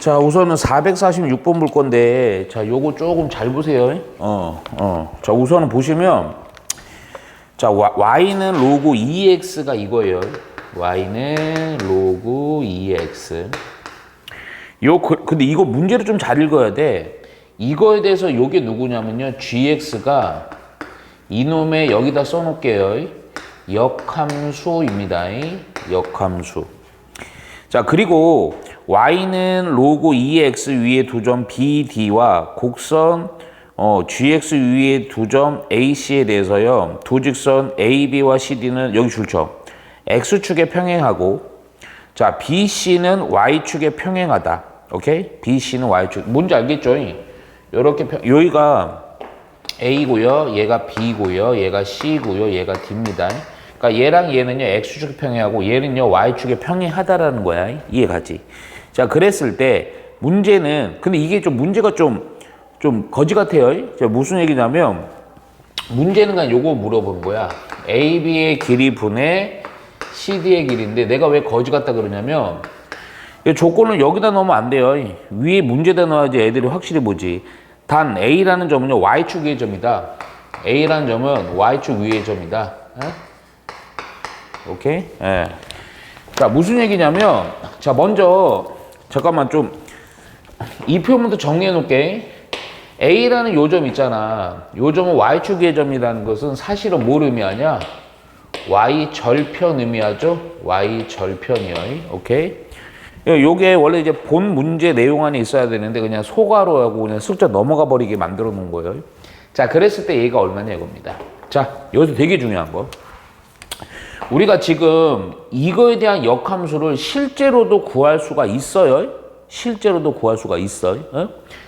자, 우선은 446번 볼 건데, 자, 요거 조금 잘 보세요. 자, 우선은 보시면, 자, y는 로그 2x가 이거예요. y는 로그 2x. 근데 이거 문제를 좀 잘 읽어야 돼. 이거에 대해서 요게 누구냐면요. gx가 이놈의 여기다 써놓을게요. 역함수입니다. 역함수. 자, 그리고 y는 로그 2x 위에 두 점 BD와 곡선 gx 위에 두 점 AC에 대해서요. 두 직선 AB와 CD는 여기 줄쳐. x축에 평행하고 자, BC는 y축에 평행하다. 오케이? BC는 y축. 뭔지 알겠죠? 요렇게 여기가 A고요. 얘가 B고요. 얘가 C고요. 얘가 D입니다. 그러니까 얘랑 얘는요. x축에 평행하고 얘는요. y축에 평행하다라는 거야. 이해가지? 자, 그랬을 때 문제는 근데 이게 좀 문제가 좀 거지 같아요. 자, 무슨 얘기냐면 문제는 그냥 요거 물어보는 거야. AB의 길이 분의 CD의 길인데 내가 왜 거지 같다 그러냐면 이 조건을 여기다 넣으면 안 돼요. 위에 문제다 넣어야지 애들이 확실히 보지. 단 A라는 점은요. Y축 위의 점이다. A라는 점은 Y축 위의 점이다. 오케이? 예. 자, 무슨 얘기냐면 자, 먼저 잠깐만 좀 이 표현부터 정리해 놓을게. A라는 요 점 있잖아. 요 점은 Y축 위의 점이라는 것은 사실은 뭘 의미하냐? Y절편 의미하죠? Y절편이요. 오케이? 요게 원래 이제 본 문제 내용 안에 있어야 되는데 그냥 소괄호 하고 그냥 슬쩍 넘어가 버리게 만들어 놓은 거예요. 자, 그랬을 때 얘가 얼마냐 이겁니다. 자, 여기서 되게 중요한 거. 우리가 지금 이거에 대한 역함수를 실제로도 구할 수가 있어요. 실제로도 구할 수가 있어요.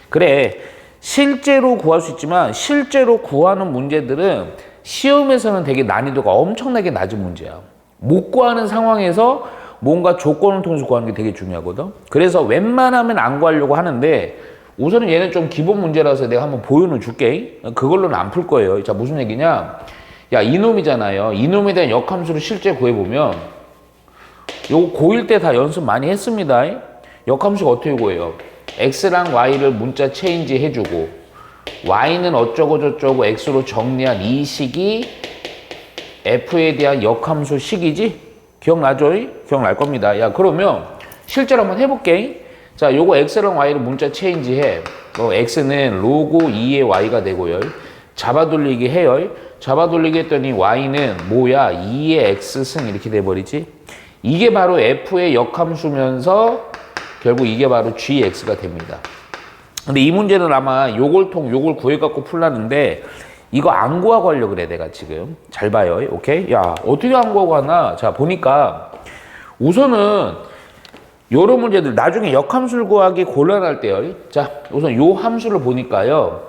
그래. 실제로 구할 수 있지만 실제로 구하는 문제들은 시험에서는 되게 난이도가 엄청나게 낮은 문제야. 못 구하는 상황에서 뭔가 조건을 통해서 구하는 게 되게 중요하거든. 그래서 웬만하면 안 구하려고 하는데 우선은 얘는 좀 기본 문제라서 내가 한번 보여는 줄게. 그걸로는 안 풀 거예요. 자, 무슨 얘기냐? 야, 이놈이잖아요. 이놈에 대한 역함수를 실제 구해보면 요거 고1 때 다 연습 많이 했습니다. 역함수가 어떻게 구해요? x랑 y를 문자 체인지 해주고 y는 어쩌고 저쩌고 x로 정리한 이 식이 f에 대한 역함수 식이지? 기억나죠? 기억날 겁니다. 야, 그러면 실제로 한번 해볼게. 자, 요거 x랑 y를 문자 체인지 해. x는 로그 2의 y가 되고요. 잡아돌리기 해요. 잡아돌리기 했더니 y는 뭐야? 2의 x승 이렇게 돼버리지. 이게 바로 f의 역함수면서 결국 이게 바로 gx가 됩니다. 근데 이 문제는 아마 요걸 구해갖고 풀라는데 이거 안 구하고 하려고 그래 내가 지금. 잘 봐요. 오케이? 야, 어떻게 안 구하고 하나? 자, 보니까 우선은 요런 문제들 나중에 역함수를 구하기 곤란할 때요. 자, 우선 요 함수를 보니까요.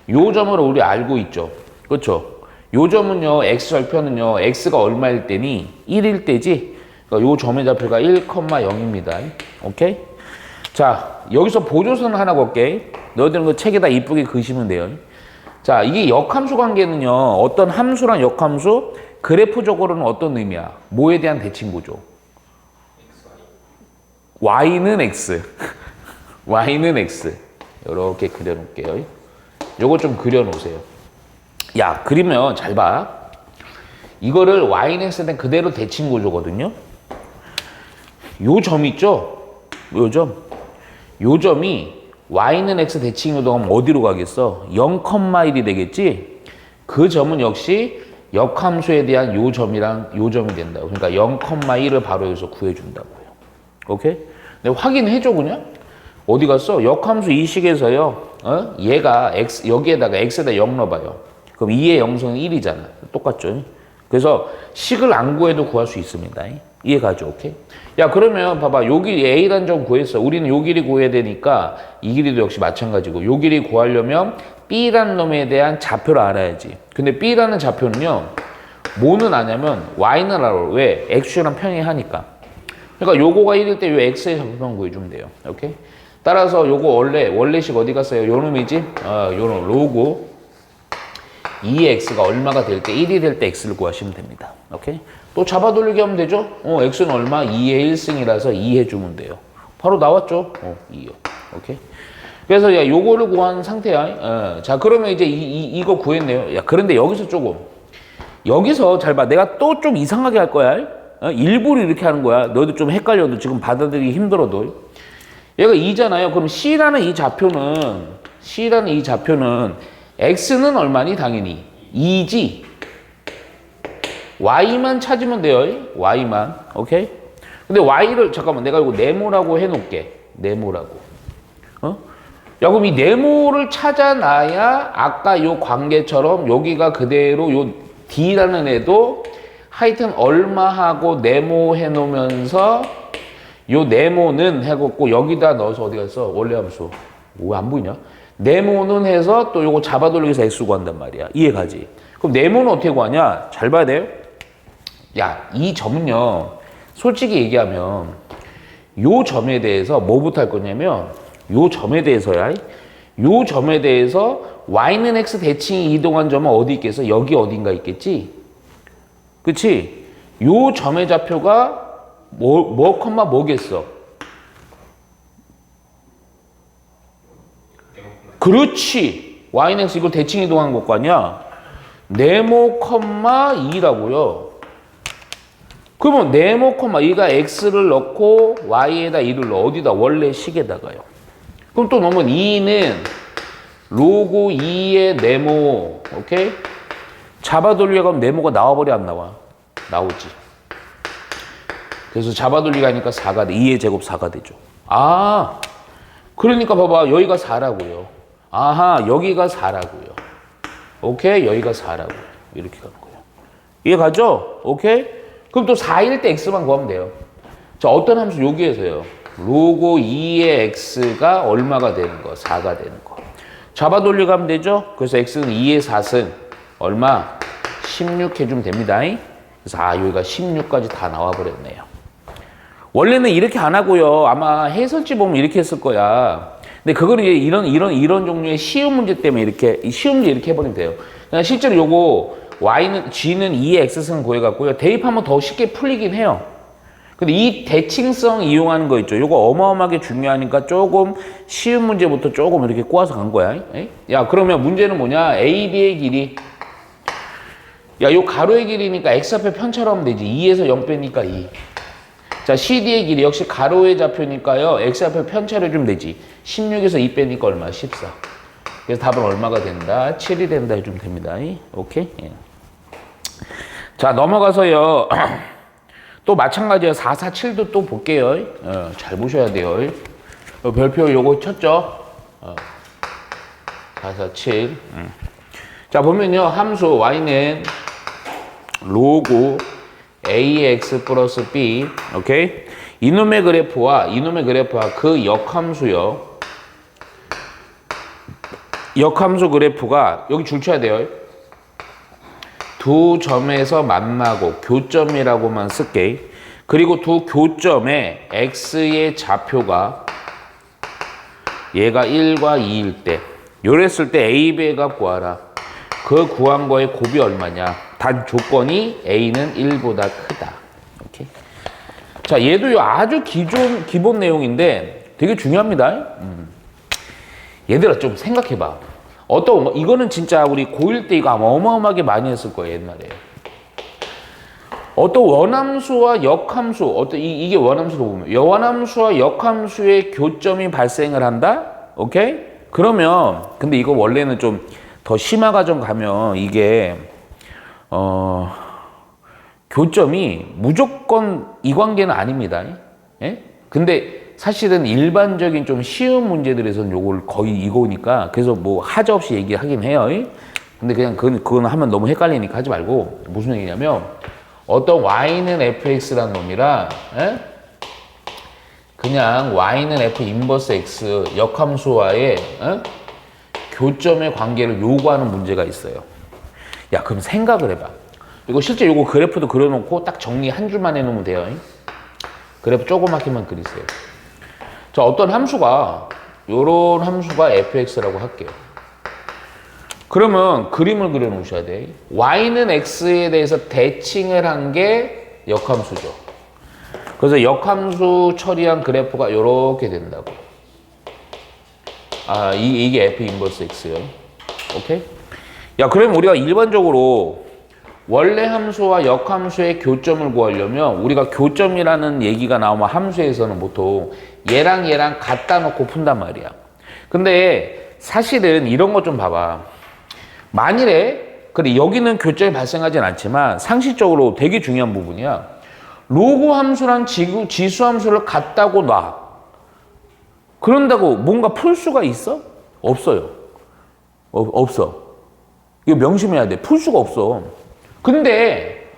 요 점으로 우리 알고 있죠. 그렇죠? 요 점은요. x절편은요. x가 얼마일 때니? 1일 때지. 그러니까 요 점의 좌표가 1,0입니다. 오케이? 자, 여기서 보조선 하나 볼게. 너희들은 그 책에다 이쁘게 그시면 돼요. 자, 이게 역함수 관계는요. 어떤 함수랑 역함수, 그래프적으로는 어떤 의미야? 뭐에 대한 대칭구조? y는 x. y는 x. 이렇게 그려놓을게요. 요거 좀 그려놓으세요. 야, 그리면 잘 봐. 이거를 y는 x에 대한 그대로 대칭구조거든요. 요 점 있죠? 요 점. 요 점이 y는 x 대칭으로 가면 어디로 가겠어? 0,1이 되겠지? 그 점은 역시 역함수에 대한 요 점이랑 요 점이 된다고. 그러니까 0,1을 바로 여기서 구해준다고요. 오케이? 근데 확인해줘 그냥. 어디 갔어? 역함수 이 식에서요. 얘가 x 여기에다가 x에다 0 넣어봐요. 그럼 2의 영수는 1이잖아. 똑같죠? 그래서 식을 안 구해도 구할 수 있습니다. 이해가죠? 오케이? 야, 그러면 봐봐. 요 길이 A라는 점 구했어. 우리는 요 길이 구해야 되니까 이 길이도 역시 마찬가지고 요 길이 구하려면 B라는 놈에 대한 좌표를 알아야지. 근데 B라는 좌표는요. 뭐는 아냐면 Y는 알아. 왜? X랑 평행하니까. 그러니까 요거가 1일 때 요 X의 좌표만 구해주면 돼요. 오케이? 따라서 요거 원래식 어디 갔어요? 요 놈이지? 요놈 로그 2x가 얼마가 될 때 1이 될 때 x를 구하시면 됩니다. 오케이? 또 잡아돌리기 하면 되죠? x는 얼마? 2의 1승이라서 2 해주면 돼요. 바로 나왔죠. 2요. 오케이. 그래서 야 요거를 구한 상태야. 자 그러면 이제 이거 구했네요. 야 그런데 여기서 조금 여기서 잘 봐. 내가 또 좀 이상하게 할 거야. 일부러 이렇게 하는 거야. 너도 좀 헷갈려도 지금 받아들이기 힘들어도. 얘가 2잖아요. 그럼 C라는 이 좌표는 X는 얼마니? 당연히 2지. Y만 찾으면 돼요. Y만. 오케이? 근데 Y를 잠깐만 내가 이거 네모라고 해놓을게. 네모라고. 야 그럼 이 네모를 찾아놔야 아까 요 관계처럼 여기가 그대로 요 D라는 애도 하여튼 얼마하고 네모 해놓으면서 요 네모는 해갖고 여기다 넣어서 어디 갔어? 원래 함수. 왜 안 보이냐? 네모는 해서 또 요거 잡아 돌리기해서 X 구한단 말이야. 이해가지? 그럼 네모는 어떻게 구하냐? 잘 봐야 돼요. 야, 이 점은요. 솔직히 얘기하면 요 점에 대해서 뭐부터 할 거냐면 요 점에 대해서야. 요 점에 대해서 Y는 X 대칭이 이동한 점은 어디 있겠어? 여기 어딘가 있겠지? 그치? 요 점의 좌표가 뭐겠어? 그렇지. Y는 X 이걸 대칭 이동한 것 아니야? 네모, 2라고요. 그러면 네모, 2가 X를 넣고 Y에다 2를 넣어. 어디다? 원래 식에다가요. 그럼 또 넣으면 2는 로고 2의 네모. 오케이? 잡아 돌려가면 네모가 나와버려 안 나와? 나오지. 그래서 잡아 돌리기 하니까 4가 돼. 2의 제곱 4가 되죠. 아, 그러니까 봐봐. 여기가 4라고요. 아하, 여기가 4라고요. 오케이? 여기가 4라고요. 이렇게 가는 거예요. 이해 가죠? 오케이? 그럼 또 4일 때 X만 구하면 돼요. 자, 어떤 함수 여기에서요. 로고 2의 X가 얼마가 되는 거? 4가 되는 거. 잡아 돌려가면 되죠? 그래서 X는 2의 4승 얼마? 16 해주면 됩니다. 그래서 여기가 16까지 다 나와버렸네요. 원래는 이렇게 안 하고요. 아마 해설지 보면 이렇게 했을 거야. 근데 그거는 이제 이런 종류의 쉬운 문제 때문에 쉬운 문제 이렇게 해버리면 돼요. 그냥 실제로 요거 G는 2의 X승 구해갖고요. 대입하면 더 쉽게 풀리긴 해요. 근데 이 대칭성 이용하는 거 있죠. 요거 어마어마하게 중요하니까 조금 쉬운 문제부터 조금 이렇게 꼬아서 간 거야. 야, 그러면 문제는 뭐냐? AB의 길이. 야, 요 가로의 길이니까 X 앞에 편차로 하면 되지. 2에서 0 빼니까 2. 자, CD의 길이 역시 가로의 좌표니까요. X 앞에 편차로 해주면 되지. 16에서 2 빼니까 얼마? 14. 그래서 답은 얼마가 된다? 7이 된다 해주면 됩니다. 오케이? 예. 자, 넘어가서요. 또 마찬가지야. 4, 4, 7도 또 볼게요. 잘 보셔야 돼요. 별표 요거 쳤죠? 4, 4, 7. 자, 보면요. 함수 y는 로고 ax 플러스 b. 오케이? 이놈의 그래프와 그 역함수요. 역함수 그래프가 여기 줄 쳐야 돼요. 두 점에서 만나고 교점이라고만 쓸게. 그리고 두 교점에 x의 좌표가 얘가 1과 2일 때 요랬을 때 a, b의 값 구하라. 그 구한 거의 곱이 얼마냐? 단 조건이 a는 1보다 크다. 오케이. 자, 얘도 아주 기본 내용인데 되게 중요합니다. 얘들아 좀 생각해봐. 이거는 진짜 우리 고1 때 이거 아마 어마어마하게 많이 했을 거예요, 옛날에. 어떤 원함수와 역함수, 이게 원함수로 보면, 원함수와 역함수의 교점이 발생을 한다? 오케이? 그러면, 근데 이거 원래는 좀 더 심화 과정 가면 이게, 교점이 무조건 이 관계는 아닙니다. 예? 근데 사실은 일반적인 좀 쉬운 문제들에서는 요걸 거의 이거니까 그래서 뭐 하자 없이 얘기하긴 해요. 근데 그냥 그건 하면 너무 헷갈리니까 하지 말고 무슨 얘기냐면 어떤 y는 fx라는 놈이랑 그냥 y는 f 인버스 x 역함수와의 교점의 관계를 요구하는 문제가 있어요. 야, 그럼 생각을 해봐. 이거 실제 요거 그래프도 그려놓고 딱 정리 한 줄만 해놓으면 돼요. 그래프 조그맣게만 그리세요. 자, 어떤 함수가 요런 함수가 fx라고 할게요. 그러면 그림을 그려 놓으셔야 돼. y는 x에 대해서 대칭을 한 게 역함수죠. 그래서 역함수 처리한 그래프가 이렇게 된다고. 이게 F 인버스 X요. 오케이? 야, 그럼 우리가 일반적으로 원래 함수와 역함수의 교점을 구하려면 우리가 교점이라는 얘기가 나오면 함수에서는 보통 얘랑 얘랑 갖다 놓고 푼단 말이야. 근데 사실은 이런 거 좀 봐봐. 만일에 그래 여기는 교점이 발생하진 않지만 상식적으로 되게 중요한 부분이야. 로그 함수랑 지수 함수를 갖다고 놔. 그런다고 뭔가 풀 수가 있어? 없어요. 없어. 이거 명심해야 돼. 풀 수가 없어. 근데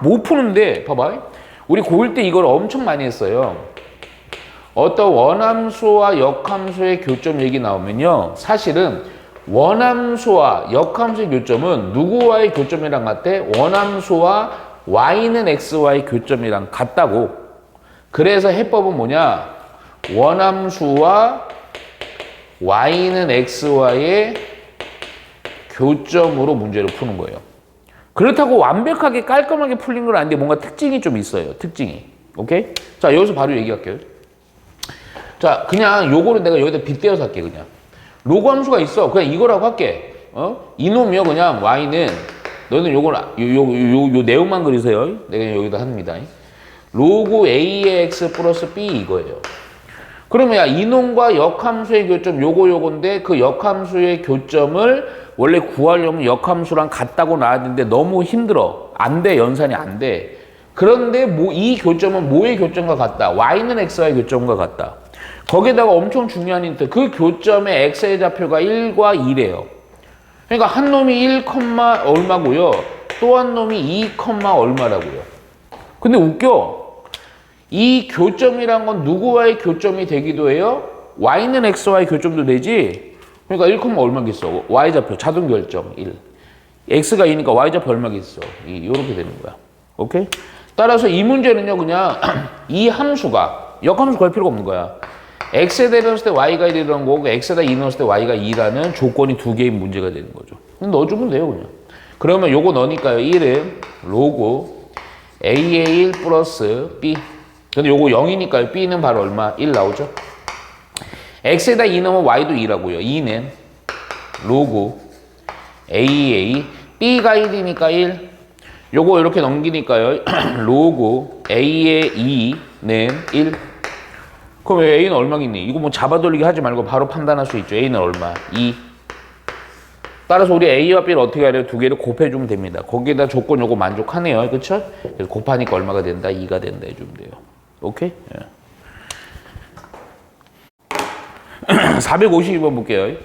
못 푸는데 봐봐. 우리 고1 때 이걸 엄청 많이 했어요. 어떤 원함수와 역함수의 교점 얘기 나오면요. 사실은 원함수와 역함수의 교점은 누구와의 교점이랑 같아? 원함수와 y는 x와의 교점이랑 같다고. 그래서 해법은 뭐냐? 원함수와 y는 x와의 교점으로 문제를 푸는 거예요. 그렇다고 완벽하게 깔끔하게 풀린 건 아닌데 뭔가 특징이 좀 있어요. 특징이. 오케이? 자, 여기서 바로 얘기할게요. 자, 그냥 요거를 내가 여기다 빗대어서 할게, 그냥. 로그 함수가 있어. 그냥 이거라고 할게. 이놈이요, 그냥 y는, 너는 요걸, 요 내용만 그리세요. 내가 여기다 합니다. 로그 a의 x 플러스 b 이거예요. 그러면 야, 이놈과 역함수의 교점 요건데 그 역함수의 교점을 원래 구하려면 역함수랑 같다고 나와야 되는데 너무 힘들어. 안 돼, 연산이 안 돼. 그런데 이 교점은 뭐의 교점과 같다? y는 x와의 교점과 같다. 거기에다가 엄청 중요한 힌트. 그 교점의 x의 좌표가 1과 2래요. 그러니까 한 놈이 1, 얼마고요. 또 한 놈이 2, 얼마라고요. 근데 웃겨. 이 교점이란 건 누구와의 교점이 되기도 해요? y는 x와의 교점도 되지? 그러니까 1, 얼마겠어? y좌표 자동 결정 1. x가 2니까 y좌표 얼마겠어? 2. 이렇게 되는 거야. 오케이? 따라서 이 문제는요, 그냥 이 함수가 역함수 걸 필요가 없는 거야. x에다 넣었을 때 y가 1이라는 거고 x에다 2 넣었을 때 y가 2라는 조건이 두 개인 문제가 되는 거죠. 넣어주면 돼요, 그냥. 그러면 요거 넣으니까요. 1은 로그 a의 1 플러스 b. 근데 요거 0이니까요. b는 바로 얼마? 1 나오죠. x에다 2 넣으면 y도 2라고요. 2는 로그 a의 b가 1이니까 1. 요거 이렇게 넘기니까요. 로그 a의 2는 1. 그럼 a는 얼마겠니? 이거 뭐 잡아돌리기 하지 말고 바로 판단할 수 있죠. a는 얼마? 2. 따라서 우리 a와 b를 어떻게 하래요? 두 개를 곱해주면 됩니다. 거기에다 조건 요거 만족하네요. 그쵸? 그래서 곱하니까 얼마가 된다? 2가 된다 해주면 돼요. 오케이? 예. 452번 볼게요.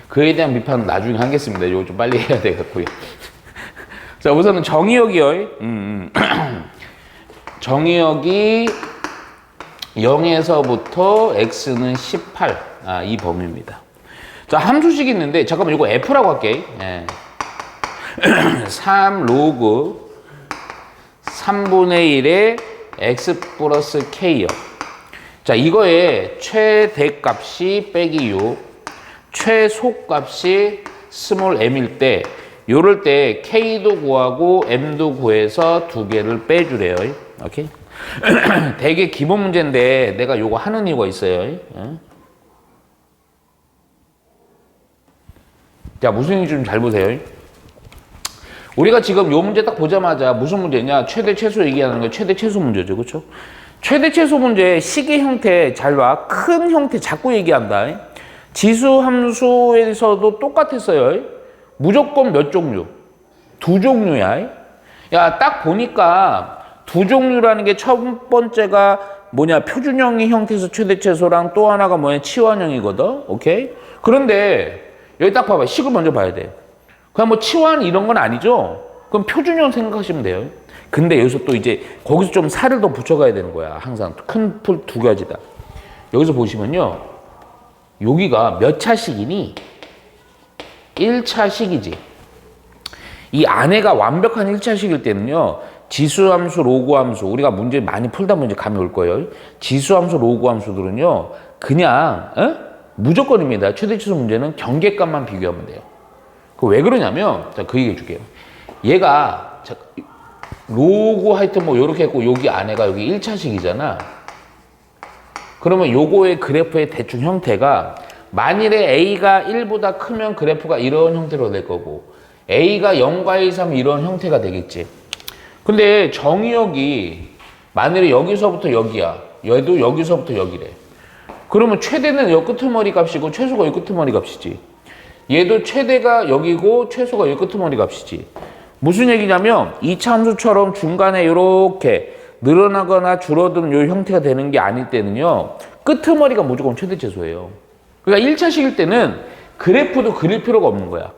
그에 대한 비판은 나중에 하겠습니다. 이거 좀 빨리 해야 되겠고요. 자, 우선은 정의역이요. 정의역이 0에서부터 x는 18. 이 범위입니다. 자, 함수식이 있는데, 잠깐만, 이거 f라고 할게. 예. 3 로그 3분의 1의 x 플러스 k요. 자, 이거의 최대값이 빼기 6, 최소값이 스몰 m일 때, 요럴 때 k도 구하고 m도 구해서 두 개를 빼주래요. 오케이? 되게 기본 문제인데 내가 요거 하는 이유가 있어요. 자, 무슨 얘기인지 좀 잘 보세요. 우리가 지금 요 문제 딱 보자마자 무슨 문제냐? 최대 최소 얘기하는 거 최대 최소 문제죠. 그렇죠? 최대 최소 문제 식의 형태 잘 봐. 큰 형태 자꾸 얘기한다. 지수 함수에서도 똑같았어요. 무조건 몇 종류? 두 종류야. 야, 딱 보니까 두 종류라는 게 첫 번째가 뭐냐? 표준형의 형태에서 최대 최소랑 또 하나가 뭐냐? 치환형이거든. 오케이? 그런데 여기 딱 봐봐. 식을 먼저 봐야 돼. 그냥 뭐 치환 이런 건 아니죠? 그럼 표준형 생각하시면 돼요. 근데 여기서 또 이제 거기서 좀 살을 더 붙여가야 되는 거야. 항상 큰 풀 두 가지다. 여기서 보시면요. 여기가 몇 차식이니? 1차식이지. 이 안에가 완벽한 1차식일 때는요. 지수함수, 로그함수, 우리가 문제 많이 풀다 보면 이제 감이 올 거예요. 지수함수, 로그함수들은요. 그냥 무조건입니다. 최대치수 문제는 경계값만 비교하면 돼요. 그 왜 그러냐면 자, 그 얘기 해줄게요. 얘가 로고 하여튼 뭐 요렇게 했고 여기 안에가 여기 1차식이잖아. 그러면 요거의 그래프의 대충 형태가 만일에 A가 1보다 크면 그래프가 이런 형태로 될 거고 A가 0과 1, 3 이런 형태가 되겠지. 근데 정의역이 만일에 여기서부터 여기야. 얘도 여기서부터 여기래. 그러면 최대는 여 끄트머리 값이고 최소가 여 끄트머리 값이지. 얘도 최대가 여기고 최소가 여 끄트머리 값이지. 무슨 얘기냐면 이차 함수처럼 중간에 이렇게 늘어나거나 줄어드는 요 형태가 되는 게 아닐 때는요. 끄트머리가 무조건 최대 최소예요. 그러니까 1차식일 때는 그래프도 그릴 필요가 없는 거야.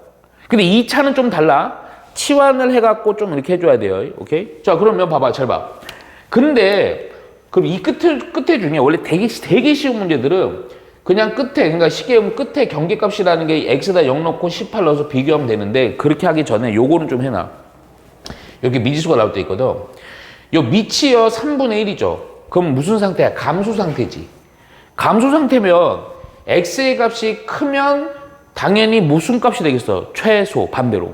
근데 2차는 좀 달라. 치환을 해갖고 좀 이렇게 해줘야 돼요. 오케이? 자, 그러면 봐봐. 잘 봐. 근데 그럼 이 끝에 중에 원래 되게 쉬운 문제들은 그냥 끝에, 그러니까 시계음 끝에 경계값이라는 게 x에다 0 넣고 18 넣어서 비교하면 되는데 그렇게 하기 전에 요거는 좀 해놔. 여기 미지수가 나올 때 있거든. 요 밑이요 3분의 1이죠. 그럼 무슨 상태야? 감소 상태지. 감소 상태면 x의 값이 크면 당연히 무슨 값이 되겠어? 최소, 반대로.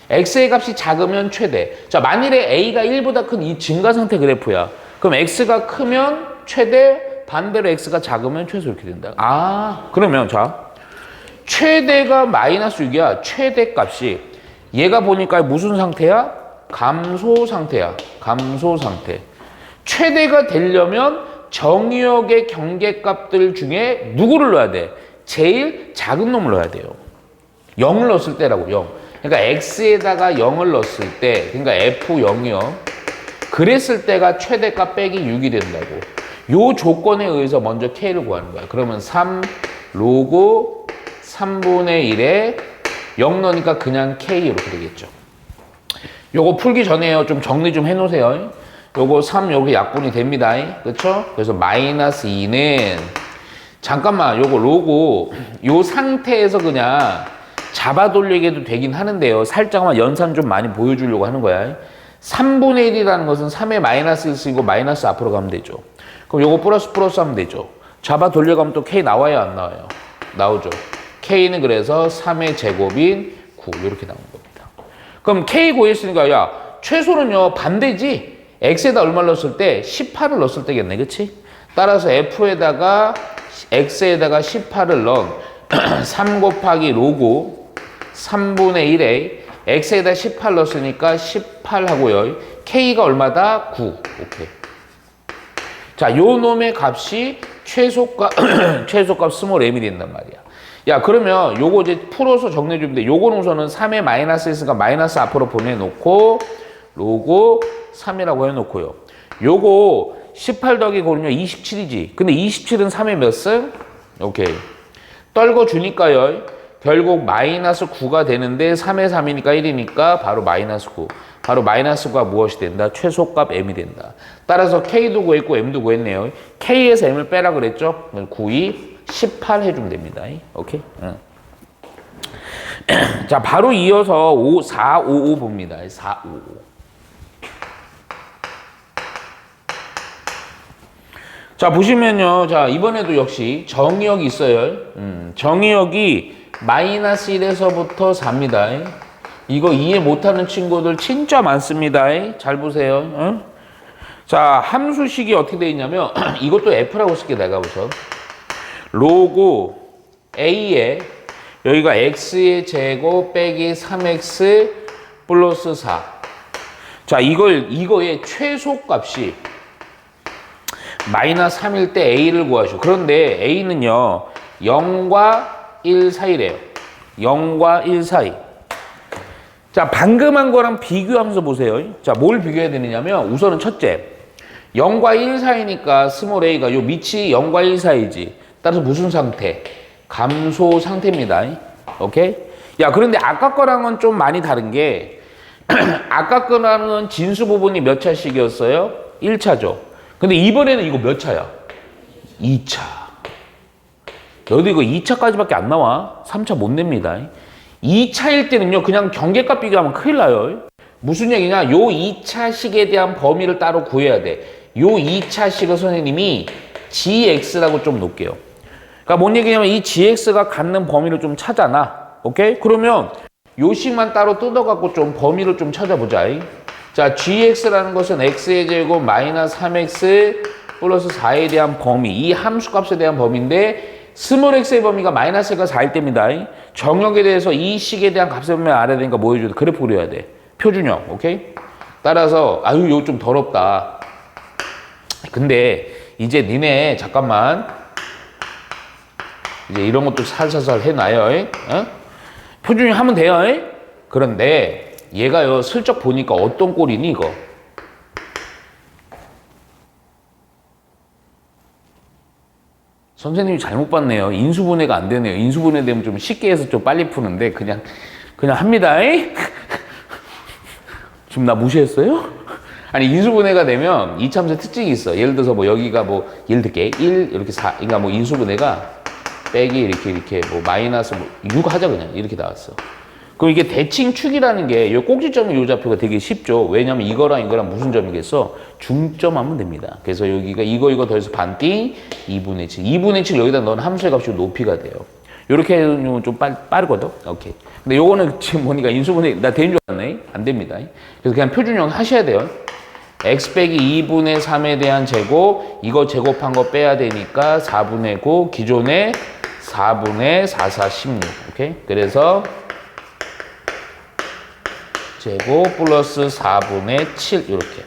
x의 값이 작으면 최대. 자, 만일에 a가 1보다 큰 이 증가 상태 그래프야. 그럼 x가 크면 최대, 반대로 x가 작으면 최소 이렇게 된다. 아, 그러면 자, 최대가 마이너스 6이야. 최대 값이. 얘가 보니까 무슨 상태야? 감소 상태야. 감소 상태. 최대가 되려면 정의역의 경계값들 중에 누구를 넣어야 돼? 제일 작은 놈을 넣어야 돼요. 0을 넣었을 때라고, 0. 그러니까 x에다가 0을 넣었을 때, 그러니까 f0이요. 그랬을 때가 최대값 빼기 6이 된다고. 요 조건에 의해서 먼저 k를 구하는 거야. 그러면 3 로그 3분의 1에 0 넣으니까 그냥 k 이렇게 되겠죠. 요거 풀기 전에요. 좀 정리 좀 해놓으세요. 요거 3 여기 약분이 됩니다. 그쵸? 그래서 마이너스 2는 잠깐만 요거 로고 요 상태에서 그냥 잡아 돌리게도 되긴 하는데요. 살짝만 연산 좀 많이 보여주려고 하는 거야. 3분의 1이라는 것은 3에 마이너스 1 쓰이고 마이너스 앞으로 가면 되죠. 그럼 요거 플러스 하면 되죠. 잡아 돌려가면 또 K 나와요, 안 나와요? 나오죠. K는 그래서 3의 제곱인 9 이렇게 나온 겁니다. 그럼 K 구했으니까 야 최소는요 반대지. X에다 얼마를 넣었을 때 18을 넣었을 때겠네, 그치? 따라서 F에다가 X에다가 18을 넣은 3 곱하기 로고 3분의 1에 x에다 18 넣었으니까 18 하고요. k가 얼마다? 9. 오케이. 자, 요 놈의 값이 최소값 스몰 m이 된단 말이야. 야, 그러면 요거 이제 풀어서 정리해 주면 돼. 요거는 우선은 3에 마이너스 있으니까 마이너스 앞으로 보내놓고 로고 3이라고 해놓고요. 요거 18 더하기 9는요 27이지. 근데 27은 3의 몇 승? 오케이. 떨궈 주니까요. 결국 마이너스 9가 되는데 3의 3이니까 1이니까 바로 마이너스 9. 바로 마이너스 9가 무엇이 된다? 최소값 m이 된다. 따라서 k도 구했고 m도 구했네요. k에서 m을 빼라 그랬죠? 9, 2, 18 해주면 됩니다. 오케이? 응. 자, 바로 이어서 4, 5, 5 봅니다. 4, 5, 5. 자, 보시면요. 자, 이번에도 역시 정의역이 있어요. 정의역이 마이너스 1에서부터 4입니다. 이거 이해 못하는 친구들 진짜 많습니다. 잘 보세요. 응? 자, 함수식이 어떻게 되어 있냐면 이것도 F라고 쓸게 내가 우선. 로그 A에 여기가 X의 제곱 빼기 3X 플러스 4. 자, 이거의 최소값이 마이너스 3일 때 A를 구하시오. 그런데 A는요 0과 1 사이래요. 0과 1 사이. 자, 방금 한 거랑 비교하면서 보세요. 자, 뭘 비교해야 되느냐면 우선은 첫째 0과 1 사이니까 스몰 a가 요 밑이 0과 1 사이지. 따라서 무슨 상태? 감소 상태입니다. 오케이? 야, 그런데 아까 거랑은 좀 많이 다른 게 아까 거랑은 진수 부분이 몇 차씩이었어요? 1차죠. 근데 이번에는 이거 몇 차야? 2차. 너도 이거 2차까지밖에 안 나와. 3차 못 냅니다. 2차일 때는요, 그냥 경계값 비교하면 큰일 나요. 무슨 얘기냐? 요 2차식에 대한 범위를 따로 구해야 돼. 요 2차식을 선생님이 gx라고 좀 놓을게요. 그러니까 뭔 얘기냐면 이 gx가 갖는 범위를 좀 찾아놔. 오케이? 그러면 요 식만 따로 뜯어갖고 좀 범위를 좀 찾아보자. 자, gx라는 것은 x의 제곱 마이너스 3x 플러스 4에 대한 범위, 이 함수값에 대한 범위인데 스몰 x의 범위가 마이너스가 4일 때입니다. 정역에 대해서 이 식에 대한 값의 범위를 알아야 되니까 뭐 해줘야 돼? 그래프 그려야 돼. 표준형, 오케이? 따라서 아유 이거 좀 더럽다. 근데 이제 니네 잠깐만 이제 이런 것도 살살살 해놔요. 어? 표준형 하면 돼요. 그런데 얘가요 슬쩍 보니까 어떤 꼴이니 이거? 선생님이 잘못 봤네요. 인수분해가 안 되네요. 인수분해 되면 좀 쉽게 해서 좀 빨리 푸는데 그냥 합니다. 지금 나 무시했어요? 아니 인수분해가 되면 이참수 특징이 있어. 예를 들어서 뭐 여기가 뭐 예를 들게 1 이렇게 4 그러니까 뭐 인수분해가 빼기 이렇게 뭐 마이너스 뭐 6 하자 그냥 이렇게 나왔어. 그럼 이게 대칭축이라는 게 이 꼭지점의 요 좌표가 되게 쉽죠. 왜냐면 이거랑 무슨 점이겠어? 중점하면 됩니다. 그래서 여기가 이거 더해서 반띵 2분의 7. 2분의 7 여기다 넣은 함수의 값이 높이가 돼요. 요렇게 해놓으면 좀 빠르거든. 오케이. 근데 요거는 지금 보니까 인수분해 나 되는 줄 알았네. 안 됩니다. 그래서 그냥 표준형 하셔야 돼요. x 빼기 2분의 3에 대한 제곱 이거 제곱한 거 빼야 되니까 4분의 9 기존에 4분의 4, 4, 16. 오케이. 그래서 제곱 플러스 4분의 7 이렇게.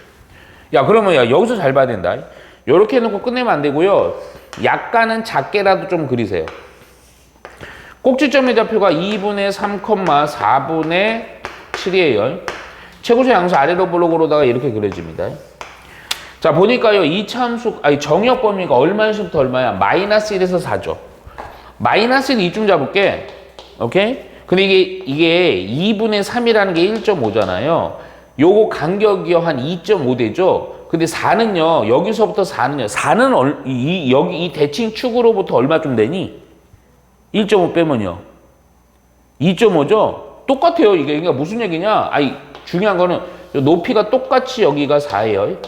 야 그러면 야 여기서 잘 봐야 된다. 이렇게 해놓고 끝내면 안 되고요. 약간은 작게라도 좀 그리세요. 꼭지점의 좌표가 2분의 3, 4분의 7이에요. 최고수 양수 아래로 블록으로다가 이렇게 그려집니다. 자 보니까요 이차 함수 정역 범위가 얼마에서부터 얼마야? 마이너스 1에서 4죠. 마이너스 1 이쯤 잡을게. 오케이? 근데 이게 2분의 3이라는 게 1.5잖아요. 요거 간격이요 한 2.5 되죠. 근데 4는요 여기서부터 4는 여기 이 대칭축으로부터 얼마쯤 되니? 1.5 빼면요 2.5죠. 똑같아요. 이게 그러니까 무슨 얘기냐? 중요한 거는 높이가 똑같이 여기가 4예요.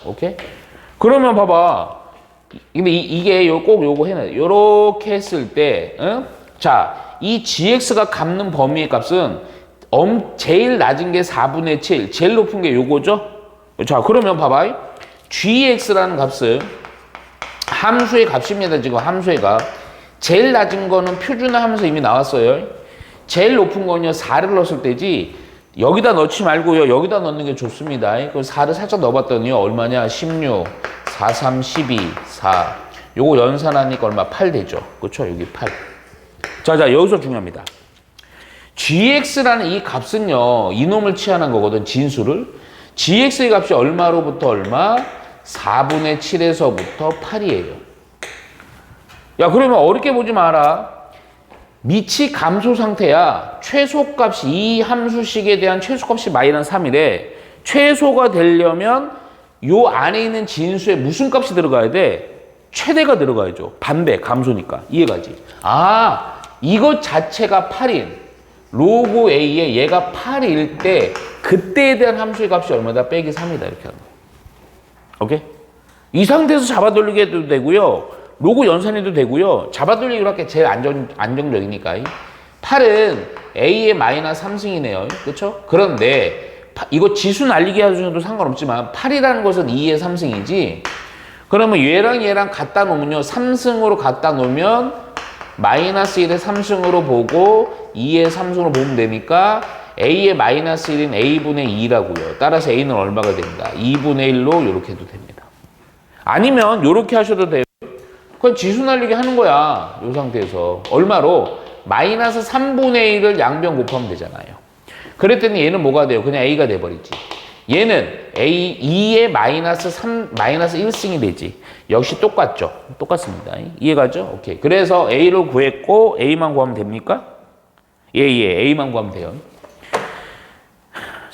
오케이? 그러면 봐봐. 근데 이게 꼭 요거 해놔요. 요렇게 했을 때, 응? 자, 이 gx가 갚는 범위의 값은 제일 낮은 게 4분의 7, 제일 높은 게 요거죠? 자, 그러면 봐봐. gx라는 값은 함수의 값입니다. 지금 함수의 값. 제일 낮은 거는 표준화하면서 이미 나왔어요. 제일 높은 거는요, 4를 넣었을 때지, 여기다 넣지 말고요, 여기다 넣는 게 좋습니다. 그 4를 살짝 넣어봤더니요, 얼마냐? 16, 4, 3, 12, 4. 요거 연산하니까 얼마? 8 되죠. 그쵸? 여기 8. 자, 여기서 중요합니다. gx라는 이 값은요, 이놈을 취하는 거거든, 진수를. gx의 값이 얼마로부터 얼마? 4분의 7에서부터 8이에요. 야, 그러면 어렵게 보지 마라. 미치 감소 상태야. 최소값이, 이 함수식에 대한 최소값이 마이너스 3이래. 최소가 되려면 요 안에 있는 진수에 무슨 값이 들어가야 돼? 최대가 들어가야죠. 반대, 감소니까. 이해가지? 이것 자체가 8인 로그 A에 얘가 8일 때 그때에 대한 함수의 값이 얼마다? 빼기 3이다. 이렇게 하는 거예요. 오케이? 이 상태에서 잡아돌리게 해도 되고요. 로그 연산해도 되고요. 잡아돌리기로 할게 제일 안정적이니까. 8은 A의 마이너스 3승이네요. 그렇죠? 그런데 이거 지수 날리기 하셔도 상관없지만 8이라는 것은 2의 3승이지. 그러면 얘랑 갖다 놓으면요. 3승으로 갖다 놓으면 마이너스 1의 3승으로 보고 2의 3승으로 보면 되니까 A의 마이너스 1인 A분의 2라고요. 따라서 A는 얼마가 됩니다. 2분의 1로 이렇게 해도 됩니다. 아니면 이렇게 하셔도 돼요. 그건 지수 날리기 하는 거야. 이 상태에서. 얼마로? 마이너스 3분의 1을 양변 곱하면 되잖아요. 그랬더니 얘는 뭐가 돼요? 그냥 A가 돼버리지. 얘는 A 2의 마이너스 1승이 되지. 역시 똑같죠? 똑같습니다. 이해가죠? 오케이. 그래서 A를 구했고 A만 구하면 됩니까? 예, A만 구하면 돼요.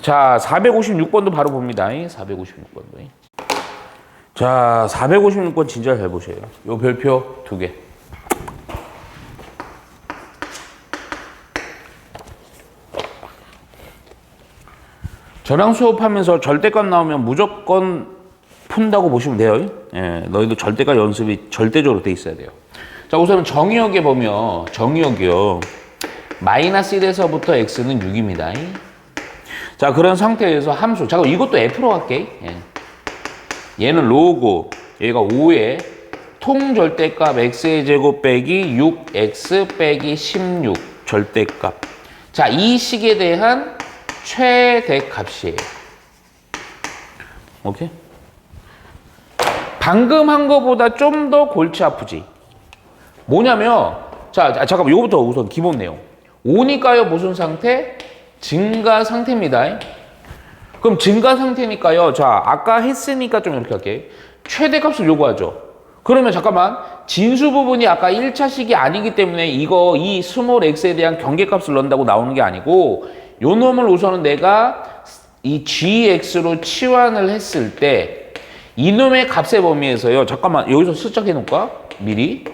자, 456번도 바로 봅니다. 456번도. 자, 456번 진짜 잘 보세요. 요 별표 2개. 저랑 수업하면서 절대값 나오면 무조건 푼다고 보시면 돼요. 예, 너희도 절대값 연습이 절대적으로 돼 있어야 돼요. 자, 우선 정의역에 보면 정의역이요. 마이너스 1에서부터 x는 6입니다. 자, 그런 상태에서 함수. 잠깐 이것도 F로 할게. 예. 얘는 로고, 얘가 5에 통절대값 x의 제곱 빼기 6x 빼기 16 절대값. 자, 이 식에 대한 최대값이에요. 오케이? 방금 한 거보다 좀 더 골치 아프지. 뭐냐면, 자, 잠깐만, 요거부터 우선 기본 내용. 5니까요, 무슨 상태? 증가 상태입니다. 그럼 증가 상태니까요. 자, 아까 했으니까 좀 이렇게 할게. 최대값을 요구하죠. 그러면 잠깐만, 진수 부분이 아까 1차식이 아니기 때문에 이 스몰 x에 대한 경계값을 넣는다고 나오는 게 아니고, 요 놈을 우선은 내가 이 gx로 치환을 했을 때 이놈의 값의 범위에서요. 잠깐만, 여기서 슬쩍 해놓을까? 미리.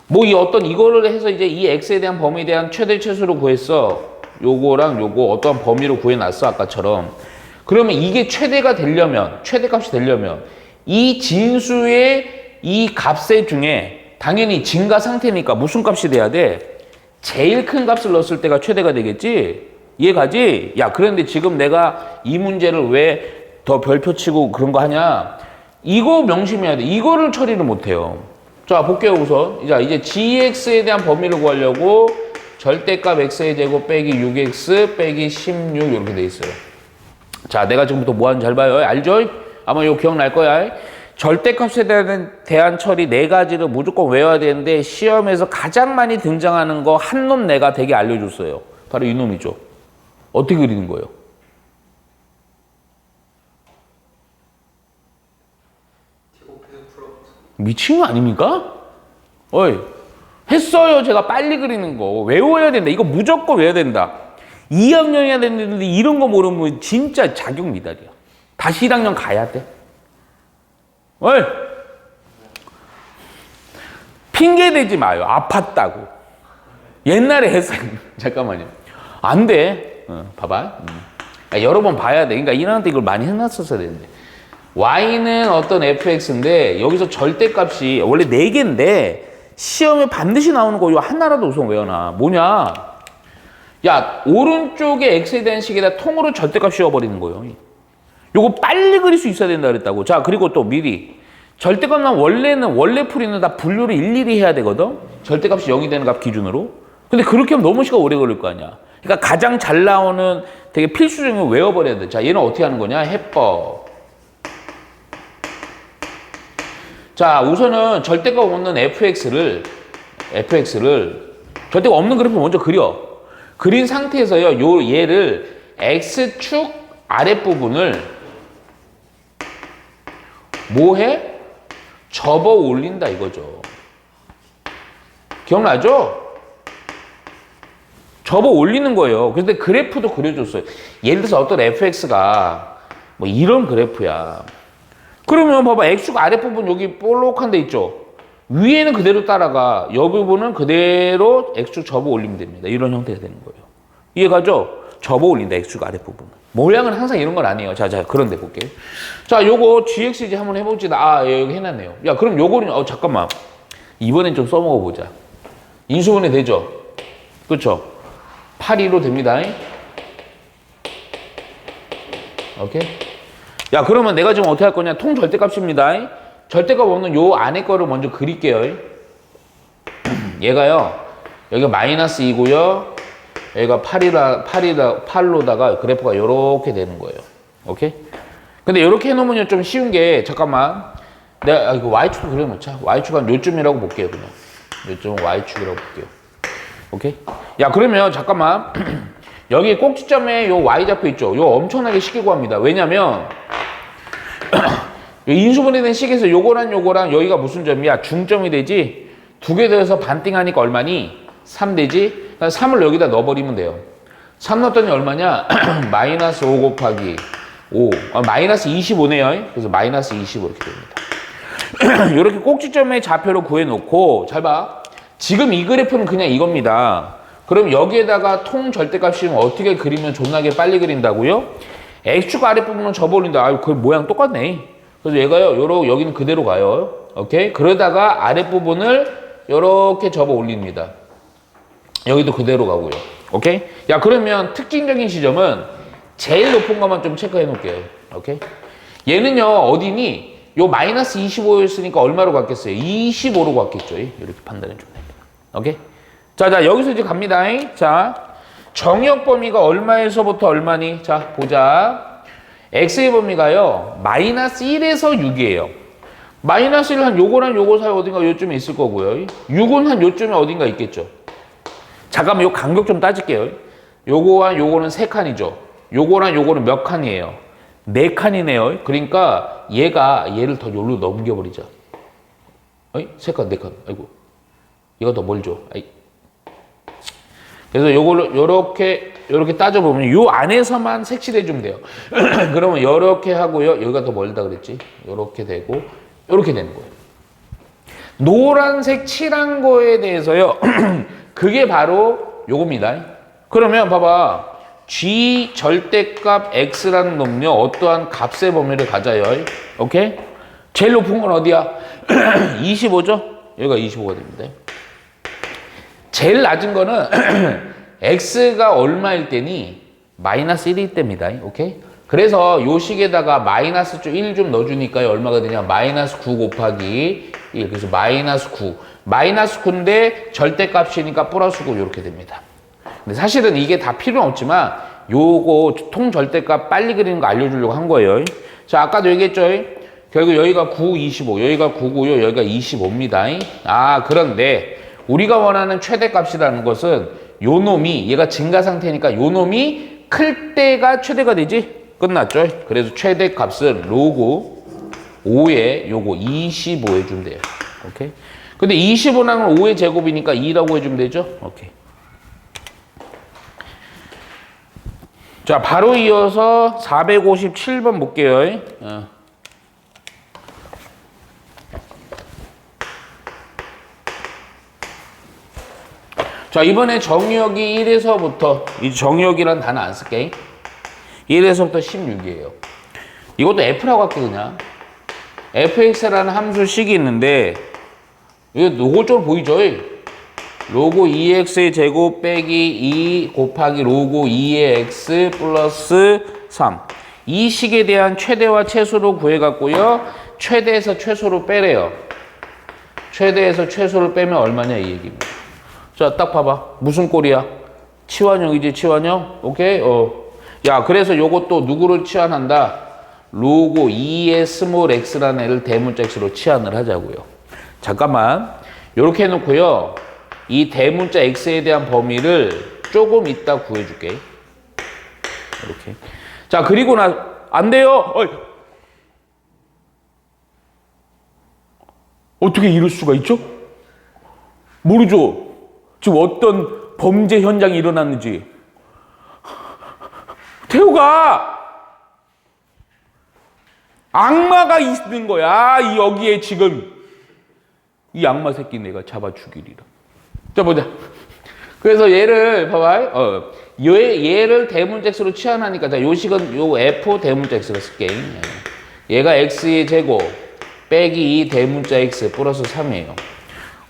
뭐 이 어떤 이거를 해서 이제 이 x에 대한 범위에 대한 최대 최소를 구했어. 요거랑 요거 어떠한 범위로 구해놨어, 아까처럼. 그러면 이게 최대값이 되려면 이 진수의 이 값의 중에 당연히 증가 상태니까 무슨 값이 돼야 돼? 제일 큰 값을 넣었을 때가 최대가 되겠지? 이해가지? 야, 그런데 지금 내가 이 문제를 왜 더 별표 치고 그런 거 하냐? 이거 명심해야 돼. 이거를 처리를 못해요. 자, 볼게요, 우선. 자, 이제 gx에 대한 범위를 구하려고 절대값 x의 제곱 빼기 6x 빼기 16 이렇게 돼 있어요. 자, 내가 지금부터 뭐 하는지 잘 봐요. 알죠? 아마 이거 기억날 거야. 절대값에 대한 처리 4가지를 무조건 외워야 되는데 시험에서 가장 많이 등장하는 거 한 놈 내가 되게 알려줬어요. 바로 이 놈이죠. 어떻게 그리는 거예요? 미친 거 아닙니까? 어이, 했어요. 제가 빨리 그리는 거. 외워야 된다. 이거 무조건 외워야 된다. 2학년이야 되는데 이런 거 모르면 진짜 자격 미달이야. 다시 1학년 가야 돼. 어이! 핑계 대지 마요. 아팠다고. 옛날에 했어요. 잠깐만요. 안 돼. 봐봐. 여러 번 봐야 돼. 그러니까 1학년 때 이걸 많이 해놨었어야 되는데. y는 어떤 fx인데 여기서 절대값이 원래 4개인데 시험에 반드시 나오는 거 이거 하나라도 우선 외워놔. 뭐냐? 야, 오른쪽에 x에 대한 식에다 통으로 절대값 씌워버리는 거예요. 요거 빨리 그릴 수 있어야 된다 그랬다고. 자, 그리고 또 미리 절대값만 원래 풀이는 다 분류를 일일이 해야 되거든. 절대값이 0이 되는 값 기준으로. 근데 그렇게 하면 너무 시간 오래 걸릴 거 아니야. 그러니까 가장 잘 나오는 되게 필수적인 거 외워버려야 돼. 자, 얘는 어떻게 하는 거냐? 해법. 자, 우선은 절대값 없는 fx를 절대값 없는 그래프 먼저 그려. 그린 상태에서요, 얘를 x축 아랫부분을 뭐해? 접어 올린다 이거죠. 기억나죠? 접어 올리는 거예요. 근데 그래프도 그려줬어요. 예를 들어서 어떤 fx가 뭐 이런 그래프야. 그러면 봐봐, x축 아랫부분 여기 볼록한 데 있죠? 위에는 그대로 따라가. 이 부분은 그대로 x축 접어 올리면 됩니다. 이런 형태가 되는 거예요. 이해가죠? 접어 올린다, x축 아랫부분. 모양은 항상 이런 건 아니에요. 자, 그런데 볼게요. 자, 요거 gxg 한번 해봅시다. 아, 여기 해놨네요. 야, 그럼 요거는, 잠깐만. 이번엔 좀 써먹어보자. 인수분해 되죠? 그쵸? 8-2로 됩니다. 오케이? 야, 그러면 내가 지금 어떻게 할 거냐? 통절대값입니다. 절대값 없는 요 안에 거를 먼저 그릴게요. 얘가요, 여기가 마이너스 2고요. 여기가 8로다가 그래프가 요렇게 되는 거예요. 오케이? 근데 요렇게 해놓으면 좀 쉬운 게, 잠깐만. 내가 이거 y축 그려놓자. y축 한 요쯤이라고 볼게요, 그냥. 요쯤은 y축이라고 볼게요. 오케이? 야, 그러면 잠깐만. 여기 꼭지점에 요 y좌표 있죠? 요 엄청나게 쉽게 구합니다. 왜냐면, 인수분해된 식에서 요거랑 여기가 무슨 점이야? 중점이 되지? 2개 더해서 반띵하니까 얼마니? 3 되지? 3을 여기다 넣어버리면 돼요. 3 넣었더니 얼마냐? 마이너스 5 곱하기 5. 마이너스 25네요. 그래서 마이너스 25 이렇게 됩니다. 이렇게 꼭지점의 좌표로 구해놓고, 잘 봐. 지금 이 그래프는 그냥 이겁니다. 그럼 여기에다가 통 절대값이면 어떻게 그리면 존나게 빨리 그린다고요? x축 아랫부분은 접어올린다. 아유, 그 모양 똑같네. 그래서 얘가요, 여기는 그대로 가요. 오케이? 그러다가 아랫부분을 요렇게 접어 올립니다. 여기도 그대로 가고요. 오케이? 야, 그러면 특징적인 시점은 제일 높은 것만 좀 체크해 놓을게요. 오케이? 얘는요, 어디니? 요 마이너스 25였으니까 얼마로 갔겠어요? 25로 갔겠죠. 이렇게 판단해 주면 됩니다. 오케이? 자, 여기서 이제 갑니다. 자, 정역 범위가 얼마에서부터 얼마니? 자, 보자. x의 범위가요, 마이너스 1에서 6이에요. 마이너스 1은 한 요거랑 요거 사이 어딘가 요쯤에 있을 거고요. 6은 한 요쯤에 어딘가 있겠죠. 잠깐만, 요 간격 좀 따질게요. 요거와 요거는 3칸이죠. 요거랑 요거는 몇 칸이에요? 4칸이네요. 그러니까 얘를 더 요로 넘겨버리자. 3칸, 4칸. 아이고. 얘가 더 멀죠. 그래서 요거를 요렇게 따져보면 요 안에서만 색칠해 주면 돼요. 그러면 요렇게 하고요. 여기가 더 멀다 그랬지. 요렇게 되고 요렇게 되는 거예요. 노란색 칠한 거에 대해서요. 그게 바로 요겁니다. 그러면 봐봐. G 절대값 X라는 놈요. 어떠한 값의 범위를 가져요. 오케이? 제일 높은 건 어디야? 25죠? 여기가 25가 됩니다. 제일 낮은 거는 x가 얼마일 때니? 마이너스 1일 때입니다. 오케이? 그래서 요 식에다가 마이너스 1 좀 넣어주니까 얼마가 되냐? 마이너스 9 곱하기 1. 그래서 마이너스 9. 마이너스 9인데 절대값이니까 플러스 9 이렇게 됩니다. 근데 사실은 이게 다 필요는 없지만 요거 통절대값 빨리 그리는 거 알려주려고 한 거예요. 자, 아까도 얘기했죠? 결국 여기가 9, 25, 여기가 9고요, 여기가 25입니다. 그런데 우리가 원하는 최대값이라는 것은 요 놈이, 얘가 증가 상태니까 요 놈이 클 때가 최대가 되지? 끝났죠? 그래서 최대값은 로그 5에 요거 25 해주면 돼요. 오케이? 근데 25랑 5의 제곱이니까 2라고 해주면 되죠? 오케이. 자, 바로 이어서 457번 볼게요. 자, 이번에 정의역이 1에서부터, 이 정의역이란 단어 안 쓸게. 1에서부터 16이에요. 이것도 F라고 할게, 그냥. fx라는 함수식이 있는데, 이거 노골적으로 보이죠? 로그 2x의 제곱 빼기 2 곱하기 로그 2의 x 플러스 3. 이 식에 대한 최대와 최소로 구해갖고요. 최대에서 최소로 빼래요. 최대에서 최소를 빼면 얼마냐 이 얘기입니다. 자, 딱 봐봐. 무슨 꼴이야? 치환형이지, 치환형? 오케이? 야, 그래서 요것도 누구를 치환한다? 로그 2의 스몰 x라는 애를 대문자 x로 치환을 하자고요. 잠깐만. 요렇게 해놓고요. 이 대문자 x에 대한 범위를 조금 이따 구해줄게. 이렇게. 자, 그리고 안 돼요! 어떻게 이럴 수가 있죠? 모르죠? 지금 어떤 범죄 현장이 일어났는지. 태우가! 악마가 있는 거야. 여기에 지금. 이 악마 새끼 내가 잡아 죽이리라. 자, 보자. 그래서 얘를, 봐봐. 얘를 대문자 x로 치환하니까, 자, 요 식은 요 f 대문자 x로 쓸게. 얘가 x의 제곱, 빼기 2 대문자 x 플러스 3이에요.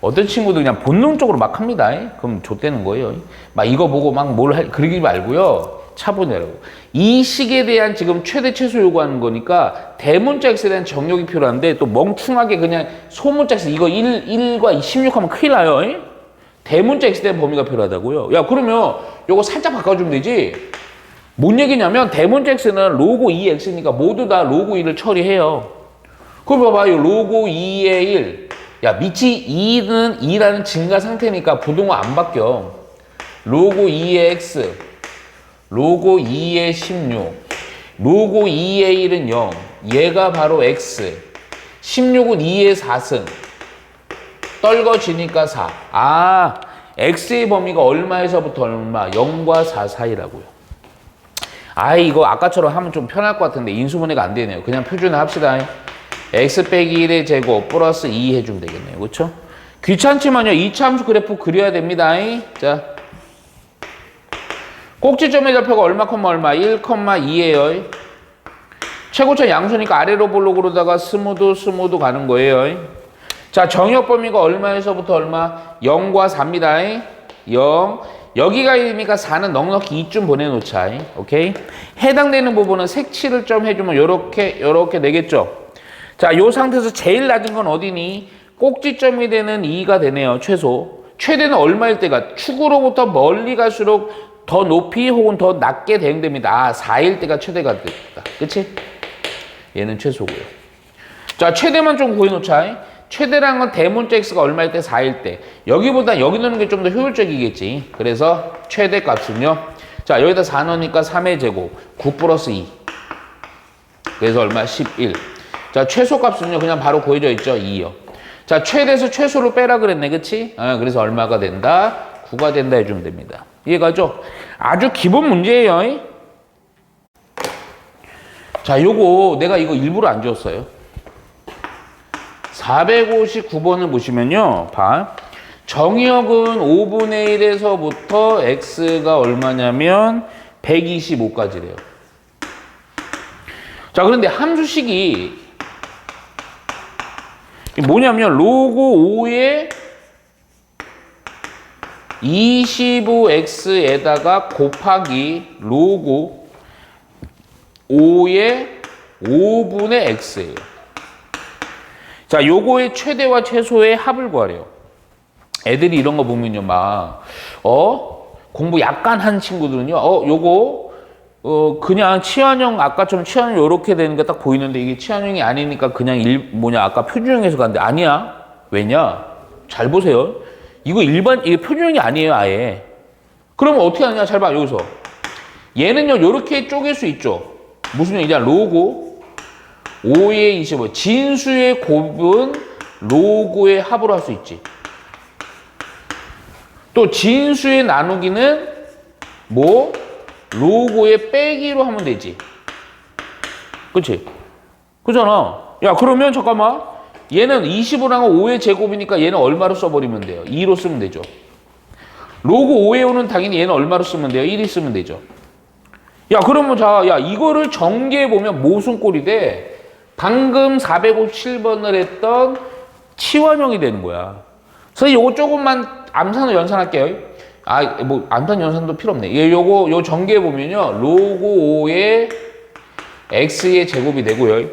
어떤 친구들 그냥 본능적으로 막 합니다. 그럼 좆되는 거예요. 막 이거 보고 막 그러지 말고요. 차분해라고. 이 식에 대한 지금 최대 최소 요구하는 거니까 대문자 x에 대한 정력이 필요한데 또 멍충하게 그냥 소문자 x 이거 1과 16 하면 큰일 나요. 대문자 x에 대한 범위가 필요하다고요. 야, 그러면 요거 살짝 바꿔주면 되지. 뭔 얘기냐면 대문자 x는 로그 2x니까 모두 다 로그 2를 처리해요. 그럼 봐봐요. 로그 2의 1. 야, 밑이 2는 2라는 증가 상태니까 부동호 안 바뀌어. 로그 2의 x. 로그 2의 16. 로그 2의 1은 0. 얘가 바로 x. 16은 2의 4승. 떨궈지니까 4. x의 범위가 얼마에서부터 얼마? 0과 4 사이라고요. 이거 아까처럼 하면 좀 편할 것 같은데 인수분해가 안 되네요. 그냥 표준화 합시다. x 빼기 1의 제곱 플러스 2 해주면 되겠네요. 그렇죠? 귀찮지만요. 이차함수 그래프 그려야 됩니다. 자, 꼭지점의 좌표가 얼마, 얼마? 1,2예요. 최고점 양수니까 아래로 볼록으로다가 스무드 가는 거예요. 자, 정역 범위가 얼마에서부터 얼마? 0과 4입니다. 0. 여기가 1이니까 4는 넉넉히 2쯤 보내놓자. 오케이? 해당되는 부분은 색칠을 좀 해주면 요렇게 되겠죠? 자, 요 상태에서 제일 낮은 건 어디니? 꼭지점이 되는 2가 되네요, 최소. 최대는 얼마일 때가? 축으로부터 멀리 갈수록 더 높이 혹은 더 낮게 대응됩니다. 4일 때가 최대가 됐다. 그치? 얘는 최소고요. 자, 최대만 좀 구해놓자. 최대라는 건 대문자 x가 얼마일 때? 4일 때. 여기보다 여기 넣는 게 좀 더 효율적이겠지. 그래서 최대 값은요. 자, 여기다 4 넣으니까 3의 제곱. 9 플러스 2. 그래서 얼마? 11. 자, 최소 값은요. 그냥 바로 구해져 있죠. 2요. 자, 최대에서 최소를 빼라 그랬네. 그치? 그래서 얼마가 된다? 9가 된다 해주면 됩니다. 이해가죠? 아주 기본 문제예요. 자, 요거 내가 이거 일부러 안 지웠어요. 459번을 보시면요. 봐. 정의역은 5분의 1에서부터 x가 얼마냐면 125까지래요. 자, 그런데 함수식이 뭐냐면 로그 5에 25x에다가 곱하기 로그 5의 5분의 x예요. 자, 요거의 최대와 최소의 합을 구하래요. 애들이 이런 거 보면요, 막, 공부 약간 한 친구들은요, 요거, 그냥 치환형, 아까처럼 치환형 요렇게 되는 게 딱 보이는데 이게 치환형이 아니니까 그냥 아까 표준형에서 갔는데 아니야. 왜냐? 잘 보세요. 이게 표준형이 아니에요, 아예. 그러면 어떻게 하냐? 잘 봐, 여기서. 얘는요, 요렇게 쪼갤 수 있죠. 무슨 얘기냐? 로그 5의 25. 진수의 곱은 로그의 합으로 할 수 있지. 또 진수의 나누기는 뭐? 로그의 빼기로 하면 되지. 그치? 그잖아. 야, 그러면 잠깐만. 얘는 25랑 5의 제곱이니까 얘는 얼마로 써버리면 돼요? 2로 쓰면 되죠. 로그 5의 5는 당연히 얘는 얼마로 쓰면 돼요? 1이 쓰면 되죠. 야, 그러면 이거를 전개해보면 무슨 꼴이 돼? 방금 457번을 했던 치환형이 되는 거야. 그래서 요거 조금만 암산을 연산할게요. 암산 연산도 필요 없네. 요 전개해보면요. 로그 5의 x의 제곱이 되고요.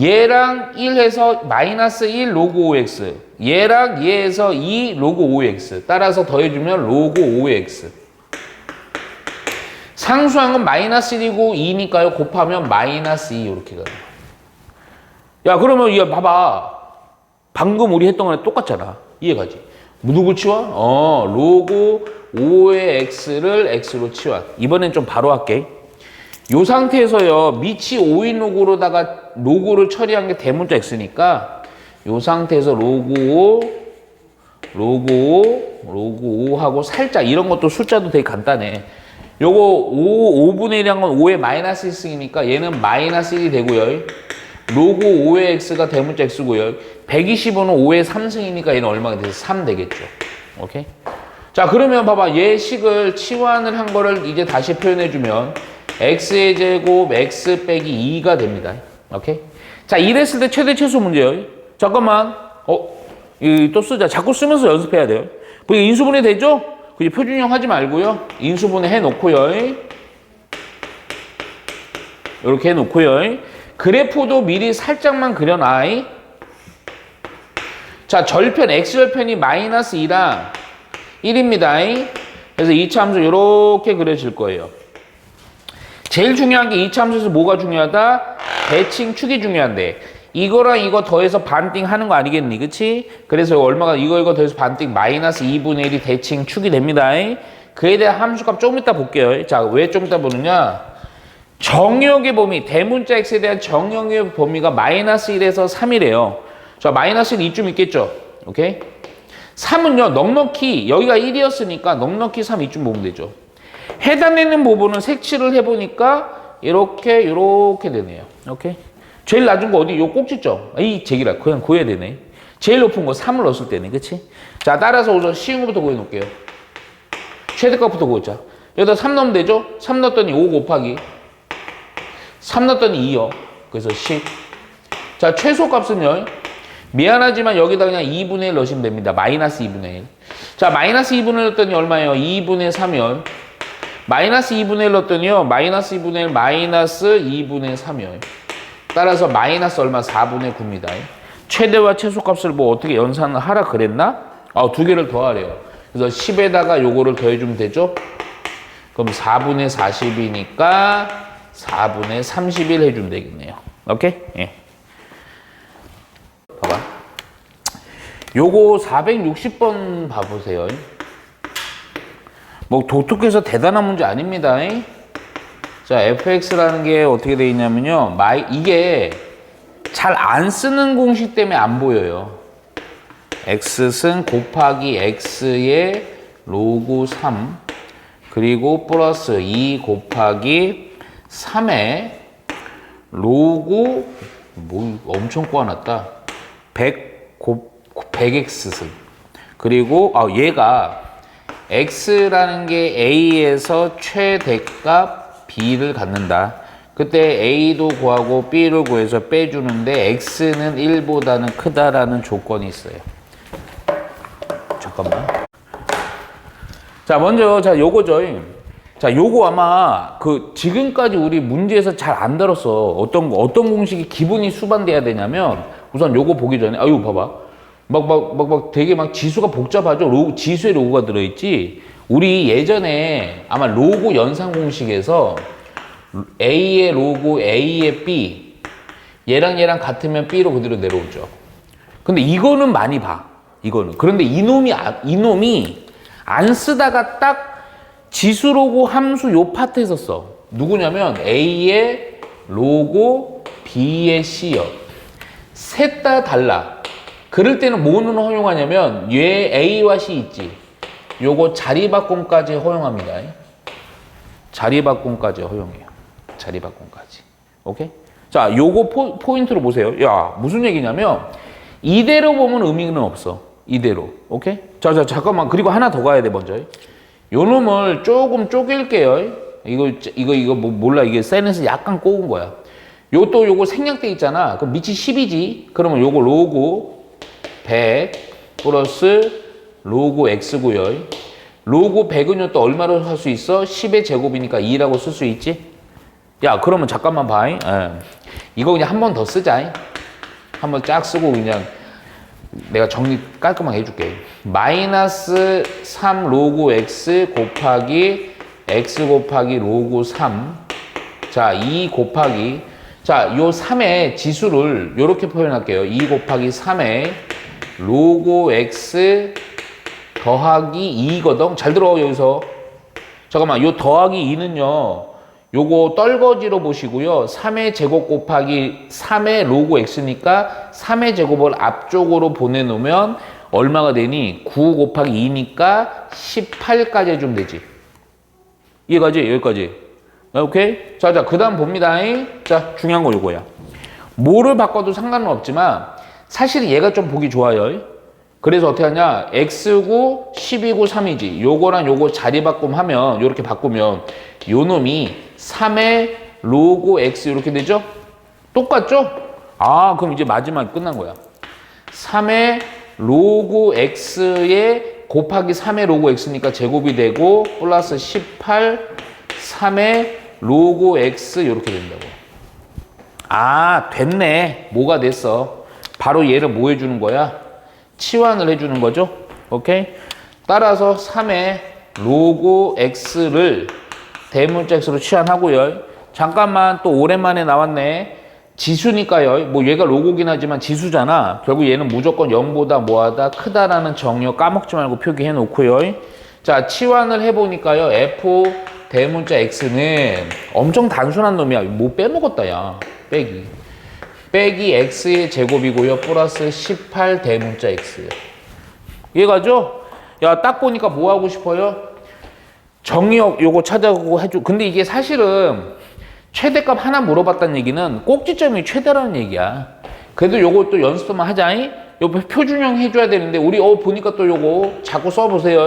얘랑 1 해서 마이너스 1 로그 5x. 얘랑 얘에서 2 로그 5x. 따라서 더해주면 로그 5x. 상수한 건 마이너스 1이고 2니까요. 곱하면 마이너스 2 이렇게 가요. 야, 그러면 이거 봐봐. 방금 우리 했던 거랑 똑같잖아. 이해가지? 누구 치환? 로그 5의 x를 x로 치환. 이번엔 좀 바로 할게. 요 상태에서요. 밑이 5인 로그로다가 로그를 처리한 게 대문자 x니까 요 상태에서 로그 5 하고 살짝 이런 것도 숫자도 되게 간단해. 요거 5분의 1이란 건 5의 마이너스 1승이니까 얘는 마이너스 1이 되고요. 로그 5의 x가 대문자 x고요. 125는 5의 3승이니까 얘는 얼마가 돼서 3 되겠죠. 오케이? 자, 그러면 봐봐. 얘 식을 치환을 한 거를 이제 다시 표현해주면 x의 제곱 x 빼기 2가 됩니다. 오케이? 자, 이랬을 때 최대 최소 문제예요. 잠깐만. 또 쓰자. 자꾸 쓰면서 연습해야 돼요. 인수분해 되죠? 그냥 표준형 하지 말고요. 인수분해 해놓고요. 이렇게 해놓고요. 그래프도 미리 살짝만 그려놔. 자, 절편, x절편이 마이너스 2랑 1입니다. 그래서 2차 함수 이렇게 그려질 거예요. 제일 중요한 게 2차 함수에서 뭐가 중요하다? 대칭 축이 중요한데 이거랑 이거 더해서 반띵 하는 거 아니겠니? 그치? 그래서 이거 더해서 반띵 마이너스 2분의 1이 대칭 축이 됩니다. 그에 대한 함수값 조금 이따 볼게요. 자, 왜 좀 이따 보느냐? 정역의 범위, 대문자 x에 대한 정역의 범위가 마이너스 1에서 3이래요. 자, 마이너스 1 이쯤 있겠죠? 오케이? 3은요, 넉넉히, 여기가 1이었으니까 넉넉히 3 이쯤 보면 되죠. 해당되는 부분은 색칠을 해보니까 이렇게 되네요. 오케이? 제일 낮은 거 어디? 요 꼭지점. 제기라. 그냥 구해야 되네. 제일 높은 거 3을 넣었을 때네. 그치? 자, 따라서 우선 쉬운 것부터 구해놓을게요. 최대값부터 구하자. 여기다 3 넣으면 되죠? 3 넣었더니 5 곱하기 3 넣었더니 2요. 그래서 10. 자, 최소값은요. 미안하지만 여기다 그냥 2분의 1 넣으시면 됩니다. 마이너스 2분의 1. 자, 마이너스 2분의 1 넣었더니 얼마예요? 2분의 3이요. 마이너스 2분의 1 넣었더니요. 마이너스 2분의 1 마이너스 2분의 3이요. 따라서 마이너스 얼마? 4분의 9입니다. 최대와 최소값을 뭐 어떻게 연산을 하라 그랬나? 두 개를 더하래요. 그래서 10에다가 요거를 더해주면 되죠? 그럼 4분의 40이니까 4분의 31 해주면 되겠네요. 오케이? 예. 봐봐. 요거 460번 봐보세요. 뭐 독특해서 대단한 문제 아닙니다. 자, fx라는 게 어떻게 돼 있냐면요. 이게 잘 안 쓰는 공식 때문에 안 보여요. x승 곱하기 x의 로그 3 그리고 플러스 2 곱하기 3의 로그 뭐 엄청 꼬아놨다. 100x승 그리고 얘가 x라는 게 a에서 최대값 b를 갖는다. 그때 a도 구하고 b를 구해서 빼주는데 x는 1보다는 크다라는 조건이 있어요. 잠깐만. 자, 먼저 요거죠. 자, 요거 아마 지금까지 우리 문제에서 잘 안 다뤘어. 어떤 공식이 기본이 수반돼야 되냐면 우선 요거 보기 전에 봐봐. 막 되게 막 지수가 복잡하죠. 지수에 로그가 들어있지. 우리 예전에 아마 로그 연산 공식에서 A의 로그 A의 B 얘랑 같으면 B로 그대로 내려오죠. 근데 이거는 많이 봐. 이거는. 그런데 이놈이 안 쓰다가 딱 지수 로그 함수 요 파트에서 써. 누구냐면 A의 로그 B의 C요. 셋 다 달라. 그럴 때는 뭐는 허용하냐면 얘 A와 C 있지. 요거 자리바꿈까지 허용합니다. 자리바꿈까지 허용해요. 자리바꿈까지. 오케이? 자, 요거 포인트로 보세요. 야, 무슨 얘기냐면 이대로 보면 의미는 없어. 이대로. 오케이? 자, 잠깐만. 그리고 하나 더 가야 돼, 먼저. 요 놈을 조금 쪼갤게요. 이거 몰라. 이게 센에서 약간 꼬은 거야. 요거 생략돼 있잖아. 그럼 밑이 10이지. 그러면 요거 로그 100 플러스 로그 x고요. 로그 100은 또 얼마로 할 수 있어? 10의 제곱이니까 2라고 쓸 수 있지? 야, 그러면 잠깐만 봐. 이거 그냥 한 번 더 쓰자. 한 번 쫙 쓰고 그냥 내가 정리 깔끔하게 해줄게. 마이너스 3 로그 x 곱하기 x 곱하기 로그 3. 자, 2 곱하기. 자, 요 3의 지수를 요렇게 표현할게요. 2 곱하기 3의 로그 x 더하기 2거든. 잘 들어, 여기서. 잠깐만, 요 더하기 2는요. 요거 떨거지로 보시고요. 3의 제곱 곱하기 3의 로그 x니까 3의 제곱을 앞쪽으로 보내놓으면 얼마가 되니? 9 곱하기 2니까 18까지 해주면 되지. 이해가지? 여기까지. 오케이? 자, 그 다음 봅니다. 자, 중요한 거 요거야. 뭐를 바꿔도 상관은 없지만 사실 얘가 좀 보기 좋아요. 그래서 어떻게 하냐? x고 12고 3이지. 요거랑 요거 자리 바꿈하면 요렇게 바꾸면 요 놈이 3의 로그 x 이렇게 되죠? 똑같죠? 그럼 이제 마지막 끝난 거야. 3의 로그 x에 곱하기 3의 로그 x니까 제곱이 되고 플러스 18 3의 로그 x 이렇게 된다고. 됐네. 뭐가 됐어? 바로 얘를 뭐 해주는 거야? 치환을 해주는 거죠. 오케이? 따라서 3의 로그 x를 대문자 x로 치환하고요. 잠깐만 또 오랜만에 나왔네. 지수니까요. 뭐 얘가 로고긴 하지만 지수잖아. 결국 얘는 무조건 0보다 뭐하다 크다라는 정의어 까먹지 말고 표기해 놓고요. 자, 치환을 해보니까요. f 대문자 x는 엄청 단순한 놈이야. 뭐 빼먹었다 야. 빼기 x의 제곱이고요. 플러스 18 대문자 x요. 이해가죠? 야, 딱 보니까 뭐 하고 싶어요? 정의역 요거 찾아보고 해줘. 근데 이게 사실은 최대값 하나 물어봤다는 얘기는 꼭지점이 최대라는 얘기야. 그래도 요거 또 연습 좀 하자잉? 요 표준형 해줘야 되는데 우리 보니까 또 요거 자꾸 써보세요.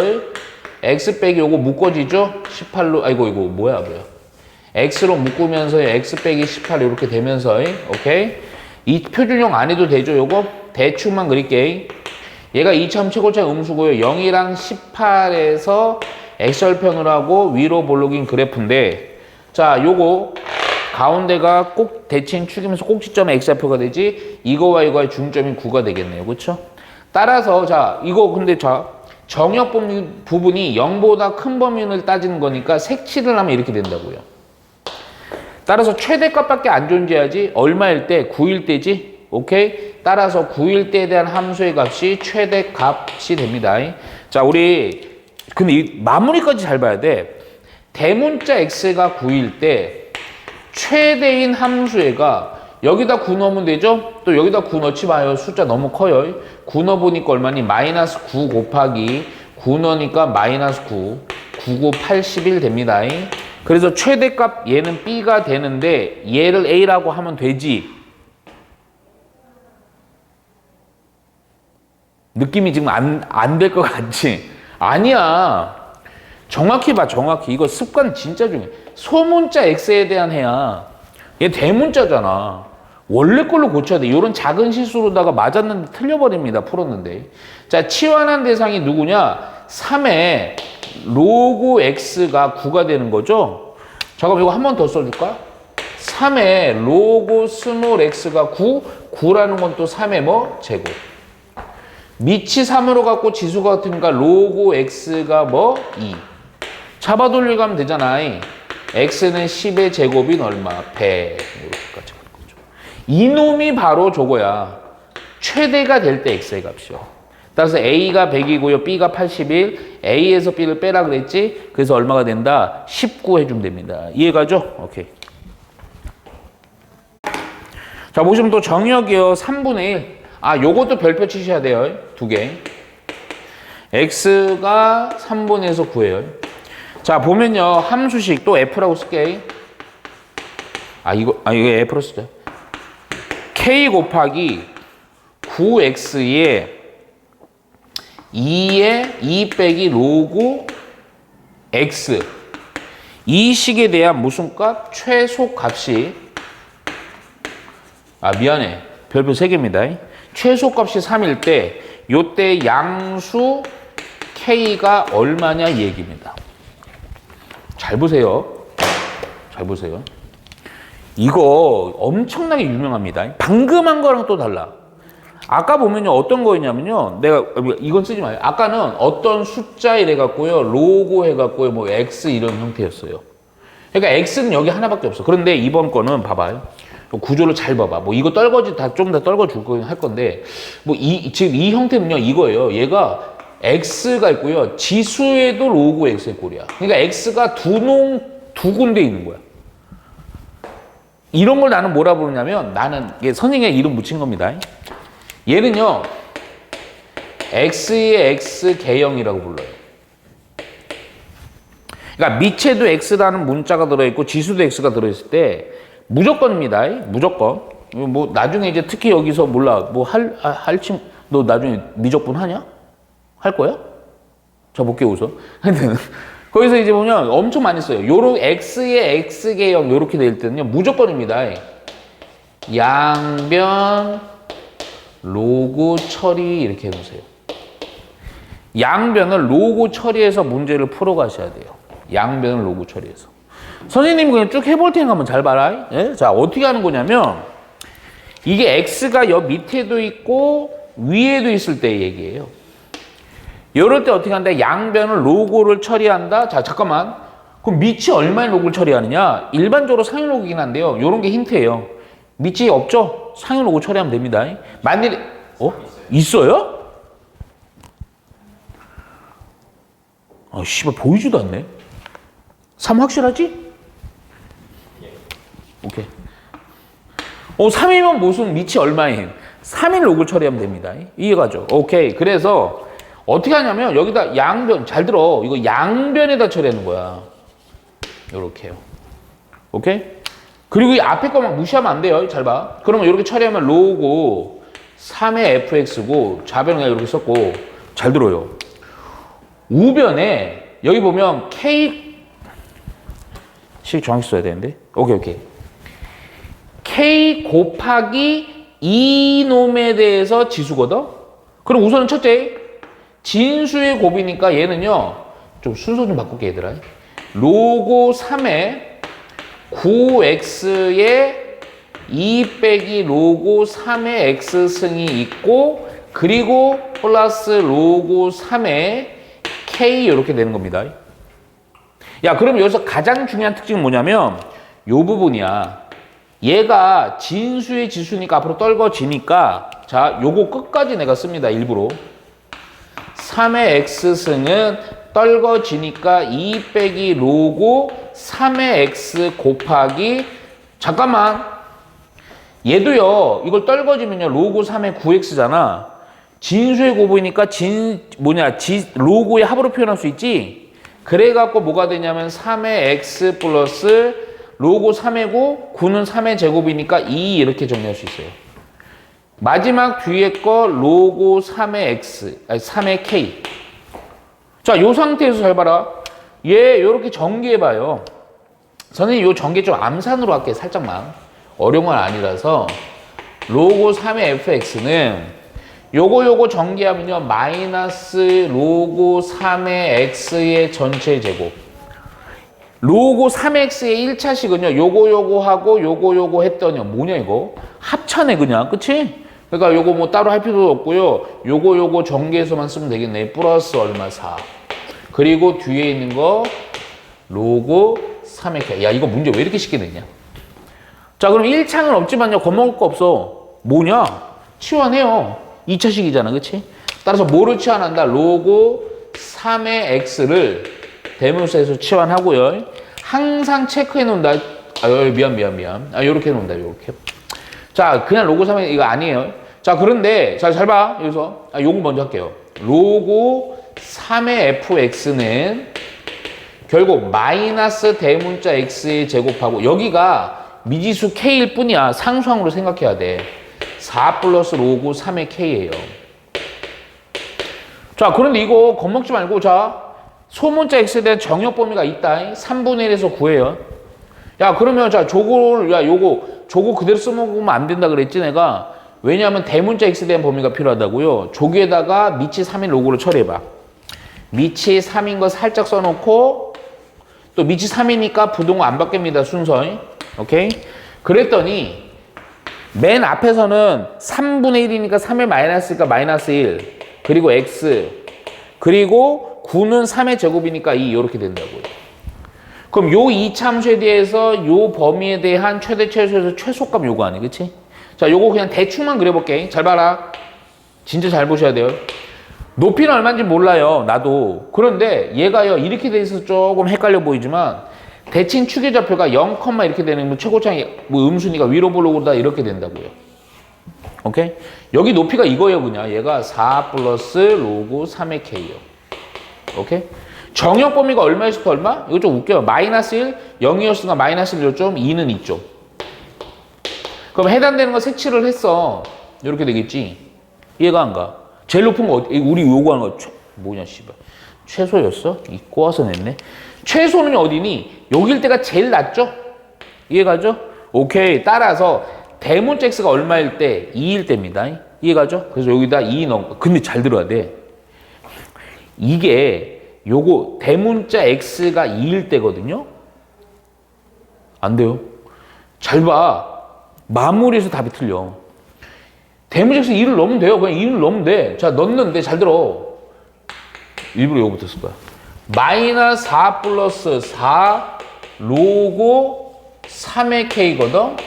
x 빼기 요거 묶어지죠? 18로 이거 뭐야 x로 묶으면서 x 빼기 18 이렇게 되면서 오케이? 이 표준형 안 해도 되죠? 요거 대충만 그릴게. 얘가 이차함 최고차의 음수고요. 0이랑 18에서 x절편을 하고 위로 볼록인 그래프인데 자, 요거 가운데가 꼭 대칭 축이면서 꼭지점의 x좌표가 되지 이거와 이거의 중점이 9가 되겠네요. 그렇죠? 따라서 자, 이거 근데 자 정역 부분이 0보다 큰 범위를 따지는 거니까 색칠을 하면 이렇게 된다고요. 따라서 최대값밖에 안 존재하지 얼마일 때? 9일 때지? 오케이? 따라서 9일 때에 대한 함수의 값이 최대값이 됩니다. 자, 우리 근데 이 마무리까지 잘 봐야 돼. 대문자 x가 9일 때 최대인 함수애가 여기다 9 넣으면 되죠? 또 여기다 9 넣지 마요. 숫자 너무 커요. 9 넣어보니까 얼마니? 마이너스 9 곱하기 9 넣으니까 마이너스 9. 9, 9, 81 됩니다. 그래서 최대값 얘는 B가 되는데 얘를 A라고 하면 되지. 느낌이 지금 안 될 것 같지? 아니야. 정확히 봐, 정확히. 이거 습관 진짜 중요해. 소문자 X에 대한 해야. 얘 대문자잖아. 원래 걸로 고쳐야 돼. 이런 작은 실수로다가 맞았는데 틀려버립니다. 풀었는데. 자, 치환한 대상이 누구냐? 3에 로그 X가 9가 되는 거죠? 잠깐 이거 한 번 더 써줄까? 3에 로그 스몰 X가 9. 9라는 건 또 3의 뭐? 제곱. 밑이 3으로 갖고 지수가 같으니까 로그 X가 뭐? 2. 잡아 돌리고 가면 되잖아. X는 10의 제곱인 얼마? 100. 이렇게까지 가는 거죠. 이놈이 바로 저거야. 최대가 될 때 X의 값이요. 따라서 A가 100이고요. B가 81. A에서 B를 빼라 그랬지? 그래서 얼마가 된다? 19 해주면 됩니다. 이해가죠? 오케이. 자, 보시면 또 정역이요. 3분의 1. 아, 요것도 별표 치셔야 돼요. 두 개. X가 3분의 1에서 9예요. 자, 보면요. 함수식 또 F라고 쓸게. 이거 F로 쓰자. K 곱하기 9X에 2에 2 빼기 로그 X. 이 식에 대한 무슨 값? 최소값이 미안해. 별표 3개입니다. 최소값이 3일 때 요때 양수 K가 얼마냐 이 얘기입니다. 잘 보세요. 잘 보세요. 이거 엄청나게 유명합니다. 방금 한 거랑 또 달라. 아까 보면요. 어떤 거였냐면요. 내가 이건 쓰지 마요. 아까는 어떤 숫자 이래갖고요. 로고 해갖고요. 뭐 X 이런 형태였어요. 그러니까 X는 여기 하나밖에 없어. 그런데 이번 거는 봐봐요. 구조를 잘 봐봐. 뭐 이거 떨궈지 좀 더 떨궈줄 거 할 건데 뭐 지금 이 형태는요. 이거예요. 얘가 X가 있고요. 지수에도 로그 X의 꼴이야. 그러니까 X가 두 군데 있는 거야. 이런 걸 나는 뭐라 부르냐면 나는 선생님이 이름 붙인 겁니다. 얘는요. X의 X 개형이라고 불러요. 그러니까 밑에도 X라는 문자가 들어있고 지수도 X가 들어있을 때 무조건입니다. 무조건. 뭐 나중에 이제 특히 여기서 몰라 뭐 너 나중에 미적분 하냐? 할 거야? 자 볼게요 우선. 거기서 이제 보면 엄청 많이 써요. 요런 X의 X 개형 요렇게 될 때는요 무조건입니다. 양변 로그 처리 이렇게 해보세요. 양변을 로그 처리해서 문제를 풀어 가셔야 돼요. 양변을 로그 처리해서. 선생님 그냥 쭉 해볼 테니까 한번 잘 봐라. 예? 자, 어떻게 하는 거냐면 이게 X가 여 밑에도 있고 위에도 있을 때 얘기예요. 이럴 때 어떻게 한다? 양변을 로고를 처리한다. 자, 잠깐만. 그럼 밑이 얼마의 로고를 처리하느냐? 일반적으로 상위 로고이긴 한데요. 이런 게 힌트예요. 밑이 없죠? 상위 로고 처리하면 됩니다. 만일에 있어요? 씨발 보이지도 않네. 3 확실하지? 오케이. 3이면 무슨 밑이 얼마인? 3일 로그를 처리하면 됩니다. 이해가죠? 오케이. 그래서 어떻게 하냐면 여기다 양변, 잘 들어. 이거 양변에다 처리하는 거야. 요렇게요. 오케이? 그리고 이 앞에 거만 무시하면 안 돼요. 잘 봐. 그러면 이렇게 처리하면 로고 3의 fx고 좌변은 그냥 이렇게 썼고 잘 들어요. 우변에 여기 보면 k 식 정확히 써야 되는데. 오케이. k 곱하기 2놈에 대해서 지수거든? 그럼 우선은 첫째, 진수의 곱이니까 얘는요, 좀 순서 좀 바꿀게 얘들아. 로고 3에 9x에 2 빼기 로고 3의 x승이 있고, 그리고 플러스 로고 3의 k 이렇게 되는 겁니다. 야, 그럼 여기서 가장 중요한 특징은 뭐냐면 요 부분이야. 얘가 진수의 지수니까 앞으로 떨궈지니까, 자, 요거 끝까지 내가 씁니다. 일부러 3의 x승은 떨궈지니까 2 빼기 로고 3의 x 곱하기, 잠깐만, 얘도요, 이걸 떨궈지면요 로고 3의 9x잖아. 진수의 곱이니까 로고의 합으로 표현할 수 있지. 그래갖고 뭐가 되냐면 3의 x 플러스 로고 3의 9, 9는 3의 제곱이니까 2 이렇게 정리할 수 있어요. 마지막 뒤에 거 로고 3의 x, 아니 3의 k. 자, 요 상태에서 잘 봐라. 얘 요렇게 전개해봐요. 선생님 요 전개 좀 암산으로 할게요. 살짝만. 어려운 건 아니라서. 로고 3의 fx는 요거 전개하면요 마이너스 로고 3의 x의 전체 제곱. 로고 3x의 1차식은요 요거 하고 요거 했더니 뭐냐 이거? 합차네 그냥. 그치? 그러니까 요거 뭐 따로 할 필요도 없고요. 요거 전개해서만 쓰면 되겠네. 플러스 얼마 4. 그리고 뒤에 있는 거 로고 3의 k. 야, 이거 문제 왜 이렇게 쉽게 냈냐? 자, 그럼 1차는 없지만요 겁먹을 거 없어. 뭐냐? 치환해요. 2차식이잖아. 그치? 따라서 뭐를 치환한다? 로고 3의 x를 대문자에서 치환하고요. 항상 체크해 놓는다. 미안. 요렇게 해 놓는다. 요렇게. 자, 그냥 로고 3의 이거 아니에요. 자, 그런데 잘 봐. 여기서 요거 먼저 할게요. 로고 3의 fx는 결국 마이너스 대문자 x의 제곱하고, 여기가 미지수 k일 뿐이야. 상수항으로 생각해야 돼. 4 플러스 로고 3의 k예요. 자, 그런데 이거 겁먹지 말고, 자, 소문자 x에 대한 정역 범위가 있다. 3분의 1에서 9예요. 야, 그러면 자, 저거 그대로 써먹으면 안 된다 그랬지 내가. 왜냐하면 대문자 x에 대한 범위가 필요하다고요. 저기에다가 미치 3인 로고를 처리해봐. 미치 3인 거 살짝 써놓고, 또 미치 3이니까 부동호 안 바뀝니다. 순서. 오케이? 그랬더니 맨 앞에서는 3분의 1이니까 3의 마이너스니까 마이너스 1, 그리고 x, 그리고 9는 3의 제곱이니까 2 이렇게 된다고요. 그럼 요 이참수에 대해서 요 범위에 대한 최대 최소에서 최소값 요구하네. 그치? 자, 요거 그냥 대충만 그려볼게. 잘 봐라. 진짜 잘 보셔야 돼요. 높이는 얼마인지 몰라요. 나도. 그런데 얘가요 이렇게 돼 있어서 조금 헷갈려 보이지만, 대칭 추계 좌표가 0, 이렇게 되는 뭐 최고창이 뭐 음수니까 위로 블록으로다 이렇게 된다고요. 오케이? 여기 높이가 이거예요. 그냥 얘가 4 플러스 로고 3의 k요. 오케이? 정역 범위가 얼마에서부터 얼마? 이거 좀 웃겨요. 마이너스 1, 0이었으니까 마이너스 1 요점, 2는 있죠. 그럼 해당되는 거 색칠을 했어. 이렇게 되겠지. 이해가 안 가. 제일 높은 거 우리 요구하는 거 뭐냐 씨발. 최소였어? 이 꼬아서 냈네. 최소는 어디니? 여길 때가 제일 낮죠? 이해가죠? 오케이. 따라서 대문자 x가 얼마일 때? 2일 때입니다. 이해가죠? 그래서 여기다 2 넣은. 근데 잘 들어야 돼. 이게 요거 대문자 x가 2일 때거든요. 안 돼요. 잘 봐. 마무리해서 답이 틀려. 대문자 x 2를 넣으면 돼요. 그냥 2를 넣으면 돼. 자, 넣는데 잘 들어. 일부러 요거부터 쓸 거야. 마이너스 4 플러스 4 로고 3의 k거든.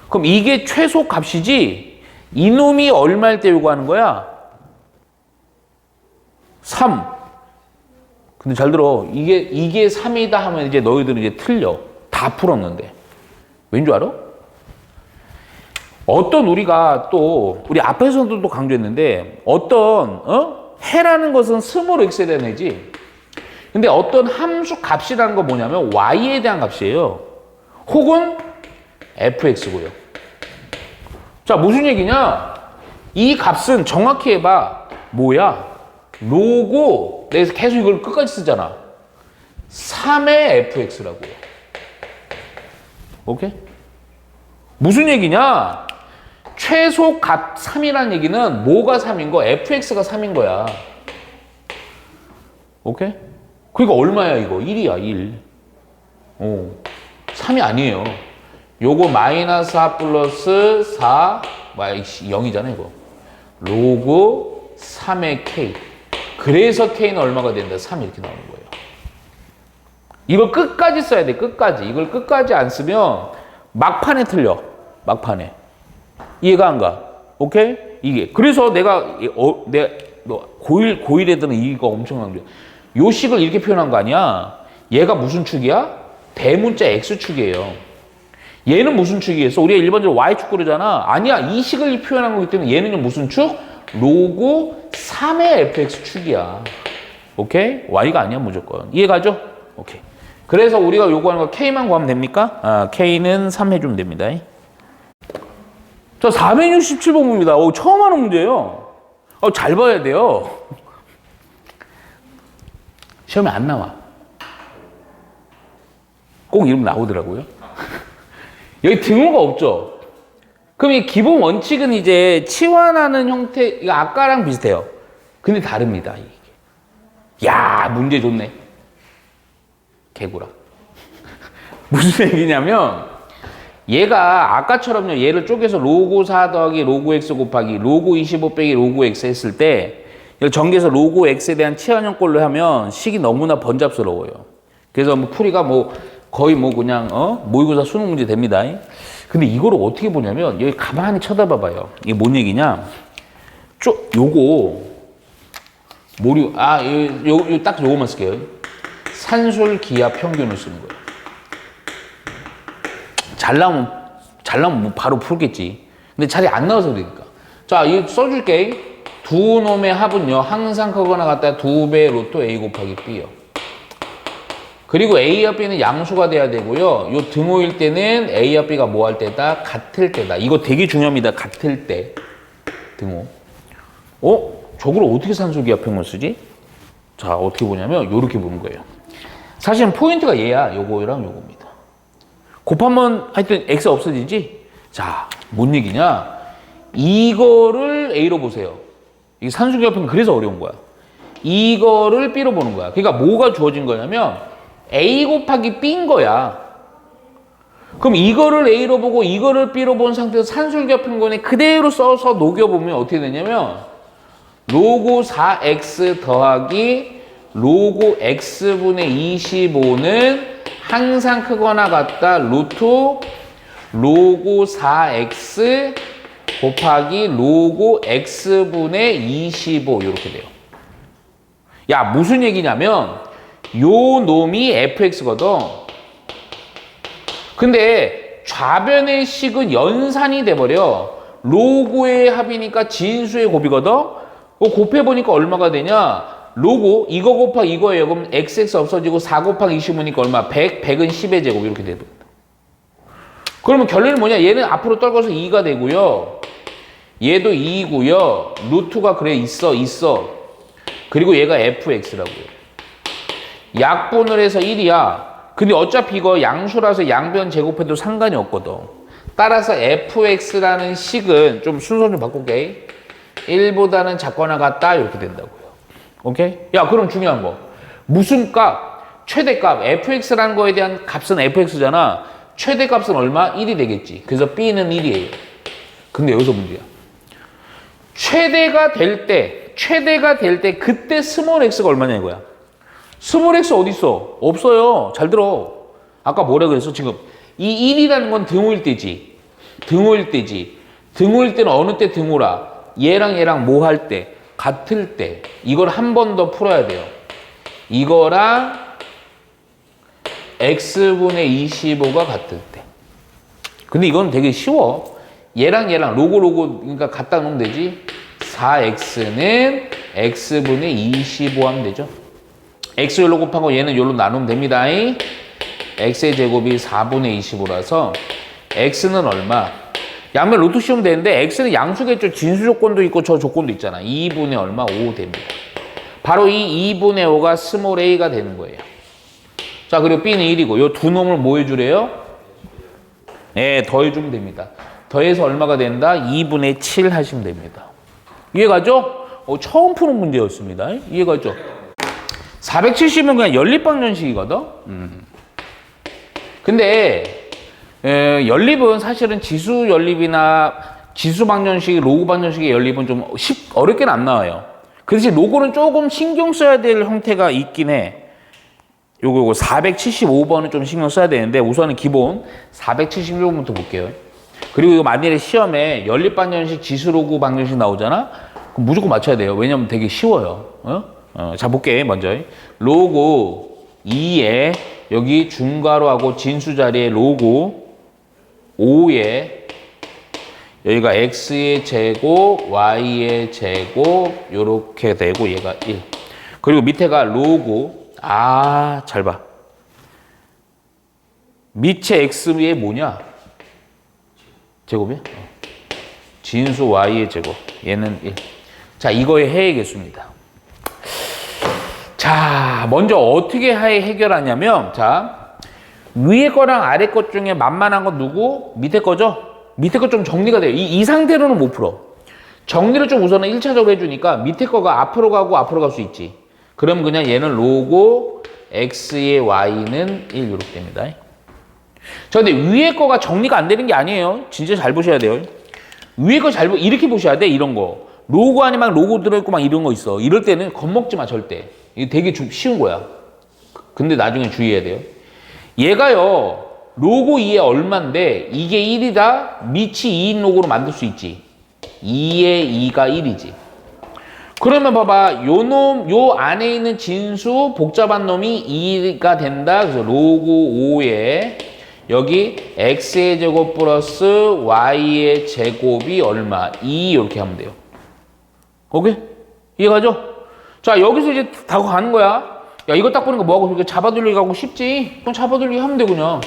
그럼 이게 최소 값이지. 이놈이 얼마일 때 요구하는 거야? 3. 근데 잘 들어. 이게 3이다 하면 이제 너희들은 이제 틀려. 다 풀었는데. 왠 줄 알아? 어떤 우리가 또 우리 앞에서도 또 강조했는데, 어떤 해라는 것은 스몰 x에 대한 해지. 근데 어떤 함수 값이라는 거 뭐냐면 y에 대한 값이에요. 혹은 fx고요. 자, 무슨 얘기냐? 이 값은 정확히 해봐. 뭐야? 로고, 내가 계속 이걸 끝까지 쓰잖아. 3의 fx라고요. 오케이? 무슨 얘기냐? 최소 값 3이라는 얘기는 뭐가 3인 거? fx가 3인 거야. 오케이? 그러니까 얼마야 이거? 1이야 1. 3이 아니에요. 요거 마이너스 4 플러스 4 0이잖아 이거. 로그 3의 k. 그래서 k는 얼마가 된다? 3 이렇게 나오는 거예요. 이걸 끝까지 써야 돼. 끝까지. 이걸 끝까지 안 쓰면 막판에 틀려. 막판에. 이해가 안 가. 오케이? 이게. 그래서 내가 고1 애들은 이거 엄청난 게. 요 식을 이렇게 표현한 거 아니야? 얘가 무슨 축이야? 대문자 x축이에요. 얘는 무슨 축이겠어? 우리가 일반적으로 y축 그러잖아. 아니야. 이 식을 표현한 거기 때문에 얘는 무슨 축? 로그 3의 fx축이야. 오케이? y가 아니야 무조건. 이해가죠? 오케이. 그래서 우리가 요구하는 거 k만 구하면 됩니까? k는 3 해주면 됩니다. 자, 467번입니다. 처음 하는 문제예요. 잘 봐야 돼요. 시험에 안 나와. 꼭 이름 나오더라고요. 여기 등호가 없죠? 그럼 이 기본 원칙은 이제 치환하는 형태, 이거 아까랑 비슷해요. 근데 다릅니다. 이게. 야, 문제 좋네. 개구라. 무슨 얘기냐면, 얘가 아까처럼요, 얘를 쪼개서 로그 4 더하기 로그 x 곱하기 로그 25 빼기 로그 x 했을 때, 이걸 전개해서 로그 x에 대한 치환형꼴로 하면 식이 너무나 번잡스러워요. 그래서 뭐 풀이가 거의 그냥, 모의고사 수능 문제 됩니다. 근데 이거를 어떻게 보냐면, 여기 가만히 쳐다봐봐요. 이게 뭔 얘기냐? 요거, 딱 요거만 쓸게요. 산술 기하 평균을 쓰는 거예요. 잘 나오면 바로 풀겠지. 근데 잘이 안 나와서 그러니까. 자, 이거 써줄게. 두 놈의 합은요, 항상 크거나 같다 2배 로또 A 곱하기 B요. 그리고 A와 B는 양수가 돼야 되고요. 요 등호일 때는 A와 B가 뭐 할 때다? 같을 때다. 이거 되게 중요합니다. 같을 때. 등호. 저걸 어떻게 산술기하 평균을 쓰지? 자, 어떻게 보냐면, 요렇게 보는 거예요. 사실은 포인트가 얘야. 요거랑 요겁니다. 곱하면 하여튼 x 없어지지? 자, 뭔 얘기냐? 이거를 A로 보세요. 이게 산술기하 평균 그래서 어려운 거야. 이거를 B로 보는 거야. 그러니까 뭐가 주어진 거냐면 A 곱하기 B인 거야. 그럼 이거를 A로 보고 이거를 B로 본 상태에서 산술기하 평균에 그대로 써서 녹여보면 어떻게 되냐면 로그 4x 더하기 로그 x분의 25는 항상 크거나 같다 루트 로그 4x 곱하기 로그 x분의 25 이렇게 돼요. 야, 무슨 얘기냐면 요 놈이 fx거든. 근데 좌변의 식은 연산이 돼버려. 로그의 합이니까 진수의 곱이거든. 곱해보니까 얼마가 되냐? 로그 이거 곱하기 이거예요. 그럼 xx 없어지고 4 곱하기 25니까 얼마? 100, 100은 10의 제곱 이렇게 됩니다. 그러면 결론은 뭐냐? 얘는 앞으로 떨궈서 2가 되고요. 얘도 2이고요. 루트가 그래 있어. 그리고 얘가 fx라고요. 약분을 해서 1이야. 근데 어차피 이거 양수라서 양변 제곱해도 상관이 없거든. 따라서 fx라는 식은 좀 순서 좀 바꿀게. 1보다는 작거나 같다 이렇게 된다고요. 오케이? 야, 그럼 중요한 거. 무슨 값? 최대값. fx라는 거에 대한 값은 fx잖아. 최대값은 얼마? 1이 되겠지. 그래서 b는 1이에요. 근데 여기서 문제야. 최대가 될 때 그때 스몰 x가 얼마냐 이거야. 스몰 x 어디 있어? 없어요. 잘 들어. 아까 뭐라 그랬어? 지금 이 1이라는 건 등호일 때지. 등호일 때는 어느 때 등호라? 얘랑 뭐 할 때? 같을 때. 이걸 한 번 더 풀어야 돼요. 이거랑 x분의 25가 같을 때. 근데 이건 되게 쉬워. 얘랑 로고 그러니까 갖다 놓으면 되지. 4x는 x분의 25 하면 되죠. x 열로 곱하고 얘는 열로 나누면 됩니다. x의 제곱이 4분의 25라서 x는 얼마? 양면 루트 씌우면 되는데 x는 양수겠죠. 진수 조건도 있고 저 조건도 있잖아. 2분의 얼마? 5 됩니다. 바로 이 2분의 5가 스몰 a가 되는 거예요. 자, 그리고 b는 1이고 요 두 놈을 뭐 해주래요? 네, 더해주면 됩니다. 더해서 얼마가 된다? 2분의 7 하시면 됩니다. 이해가죠? 처음 푸는 문제였습니다. 이해가죠? 470은 그냥 연립방정식이거든? 근데 연립은 사실은 지수 연립이나 지수 방정식, 로그 방정식의 연립은 좀 어렵게는 안 나와요. 그 대신 로그는 조금 신경 써야 될 형태가 있긴 해. 요거 475번은 좀 신경 써야 되는데 우선은 기본 476번부터 볼게요. 그리고 이거 만일에 시험에 연립 방정식, 지수 로그 방정식 나오잖아? 그럼 무조건 맞춰야 돼요. 왜냐면 되게 쉬워요. 자, 볼게. 먼저. 로그 2에 여기 중괄호하고 진수 자리에 로그 5에 여기가 x의 제곱, y의 제곱 요렇게 되고 얘가 1. 그리고 밑에가 로그 잘 봐. 밑에 x의 뭐냐? 제곱이야? 진수 y의 제곱. 얘는 1. 자, 이거의 해의 개수입니다. 자, 먼저 어떻게 해결하냐면, 자, 위에 거랑 아래 것 중에 만만한 건 누구? 밑에 거죠? 밑에 거 좀 정리가 돼요. 이 상태로는 못 풀어. 정리를 좀 우선은 1차적으로 해주니까 밑에 거가 앞으로 가고 앞으로 갈 수 있지. 그럼 그냥 얘는 로고 x의 y는 1 이렇게 됩니다. 자, 근데 위에 거가 정리가 안 되는 게 아니에요. 진짜 잘 보셔야 돼요. 위에 거 이렇게 보셔야 돼. 이런 거. 로고 아니면 로고 들어있고 막 이런 거 있어. 이럴 때는 겁먹지 마, 절대. 이게 되게 쉬운 거야. 근데 나중에 주의해야 돼요. 얘가요, 로고 2에 얼만데 이게 1이다? 밑이 2인 로고로 만들 수 있지. 2에 2가 1이지. 그러면 봐봐. 요 안에 있는 진수 복잡한 놈이 2가 된다. 그래서 로고 5에 여기 x의 제곱 플러스 y의 제곱이 얼마? 2 이렇게 하면 돼요. 오케이? 이해가죠? 자, 여기서 이제 다 가는 거야. 야, 이거 딱 보니까 뭐하고 그렇게 잡아돌리기 하고 쉽지? 그럼 잡아돌리기 하면 돼, 그냥.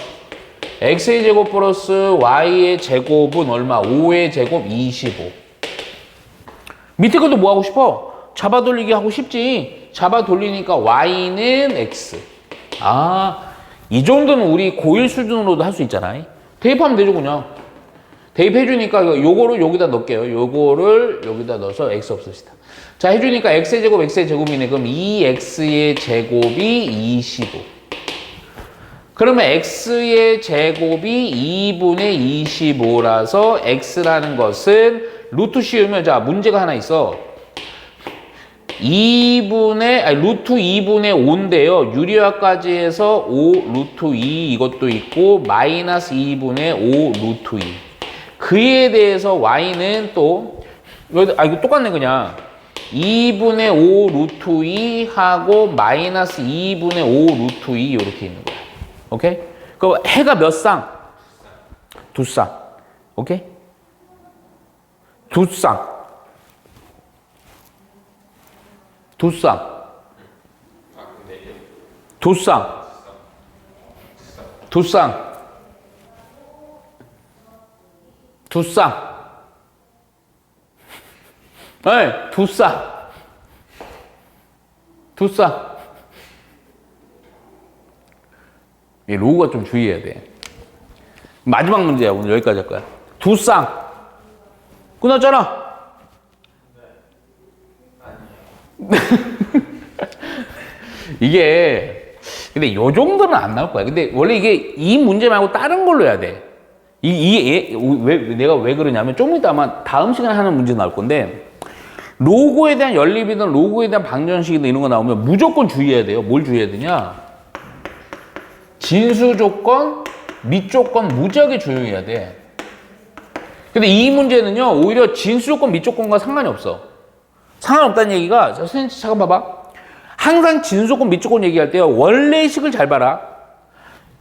x의 제곱 플러스 y의 제곱은 얼마? 5의 제곱 25. 밑에 것도 뭐 하고 싶어? 잡아돌리기 하고 싶지? 잡아돌리니까 y는 x. 이 정도는 우리 고1 수준으로도 할 수 있잖아. 대입하면 되죠, 그냥. 대입해주니까 요거를 여기다 넣을게요. 요거를 여기다 넣어서 x 없읍시다. 자, 해주니까 x의 제곱, x의 제곱이네. 그럼 2x의 제곱이 25. 그러면 x의 제곱이 2분의 25라서 x라는 것은 루트 씌우면, 자, 문제가 하나 있어. 루트 2분의 5인데요. 유리화까지 해서 5 루트 2 이것도 있고 마이너스 2분의 5 루트 2. 그에 대해서 y는 또 이거 똑같네 그냥. 2분의 5 루트 2 하고 마이너스 2분의 5 루트 2 이렇게 있는 거야. 오케이? 그럼 해가 몇 쌍? 두 쌍. 오케이? 두 쌍. 두 쌍. 두 쌍. 두 쌍. 두 쌍. 네, 두 쌍. 두 쌍. 이 로고가 좀 주의해야 돼. 마지막 문제야. 오늘 여기까지 할 거야. 두 쌍. 끝났잖아. 이게 근데 요 정도는 안 나올 거야. 근데 원래 이게 이 문제 말고 다른 걸로 해야 돼. 내가 왜 그러냐면 좀 이따 아마 다음 시간에 하는 문제 나올 건데 로고에 대한 연립이든 로고에 대한 방정식이든 이런 거 나오면 무조건 주의해야 돼요. 뭘 주의해야 되냐? 진수 조건, 밑 조건 무지하게 조용해야 돼. 근데 이 문제는요, 오히려 진수 조건, 밑 조건과 상관이 없어. 상관없다는 얘기가, 선생님, 잠깐 봐봐. 항상 진수 조건, 밑 조건 얘기할 때요, 원래식을 잘 봐라.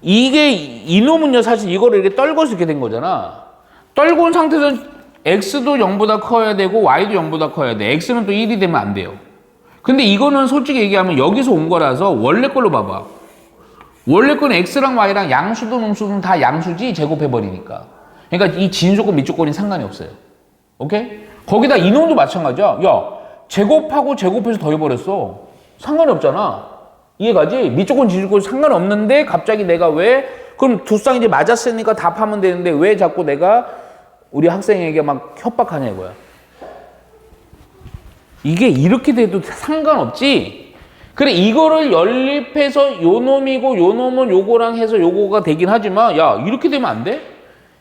이놈은요, 사실 이거를 이렇게 떨궈서 이렇게 된 거잖아. 떨고 온 상태에서 x도 0보다 커야 되고, y도 0보다 커야 돼. x는 또 1이 되면 안 돼요. 근데 이거는 솔직히 얘기하면 여기서 온 거라서 원래 걸로 봐봐. 원래 거는 x랑 y랑 양수든 음수든 다 양수지 제곱해버리니까. 그러니까 이 진조건 밑조건이 상관이 없어요. 오케이? 거기다 이놈도 마찬가지야. 야, 제곱하고 제곱해서 더해버렸어. 상관이 없잖아. 이해가지? 밑조건 진조건 상관이 없는데 갑자기 내가 왜 그럼 두 쌍 이제 맞았으니까 답하면 되는데 왜 자꾸 내가 우리 학생에게 막 협박하냐 이거야. 이게 이렇게 돼도 상관없지. 그래 이거를 연립해서 요 놈이고 요 놈은 요거랑 해서 요거가 되긴 하지만 야 이렇게 되면 안 돼?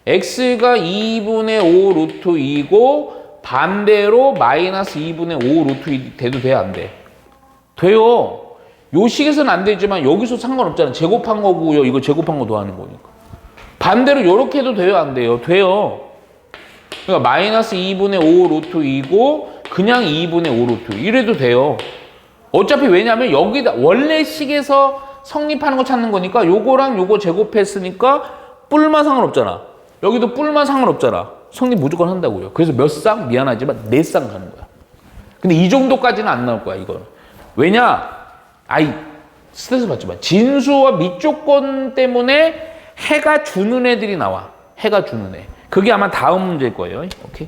x가 2분의 5 루트 2고 반대로 마이너스 2분의 5 루트 2 돼도 돼 안 돼? 돼요. 요 식에서는 안 되지만 여기서 상관없잖아. 제곱한 거고요. 이거 제곱한 거 더하는 거니까. 반대로 요렇게 해도 돼요 안 돼요? 돼요. 그러니까 마이너스 2분의 5 루트 2고 그냥 2분의 5 루트 이래도 돼요. 어차피 왜냐면 여기다 원래 식에서 성립하는 거 찾는 거니까 요거랑 요거 제곱했으니까 뿔만 상관없잖아. 여기도 뿔만 상관없잖아. 성립 무조건 한다고요. 그래서 몇 쌍? 미안하지만 4쌍 가는 거야. 근데 이 정도까지는 안 나올 거야 이거는. 왜냐? 아이 스트레스 받지 마. 진수와 밑조건 때문에 해가 주는 애들이 나와. 해가 주는 애. 그게 아마 다음 문제일 거예요. 오케이?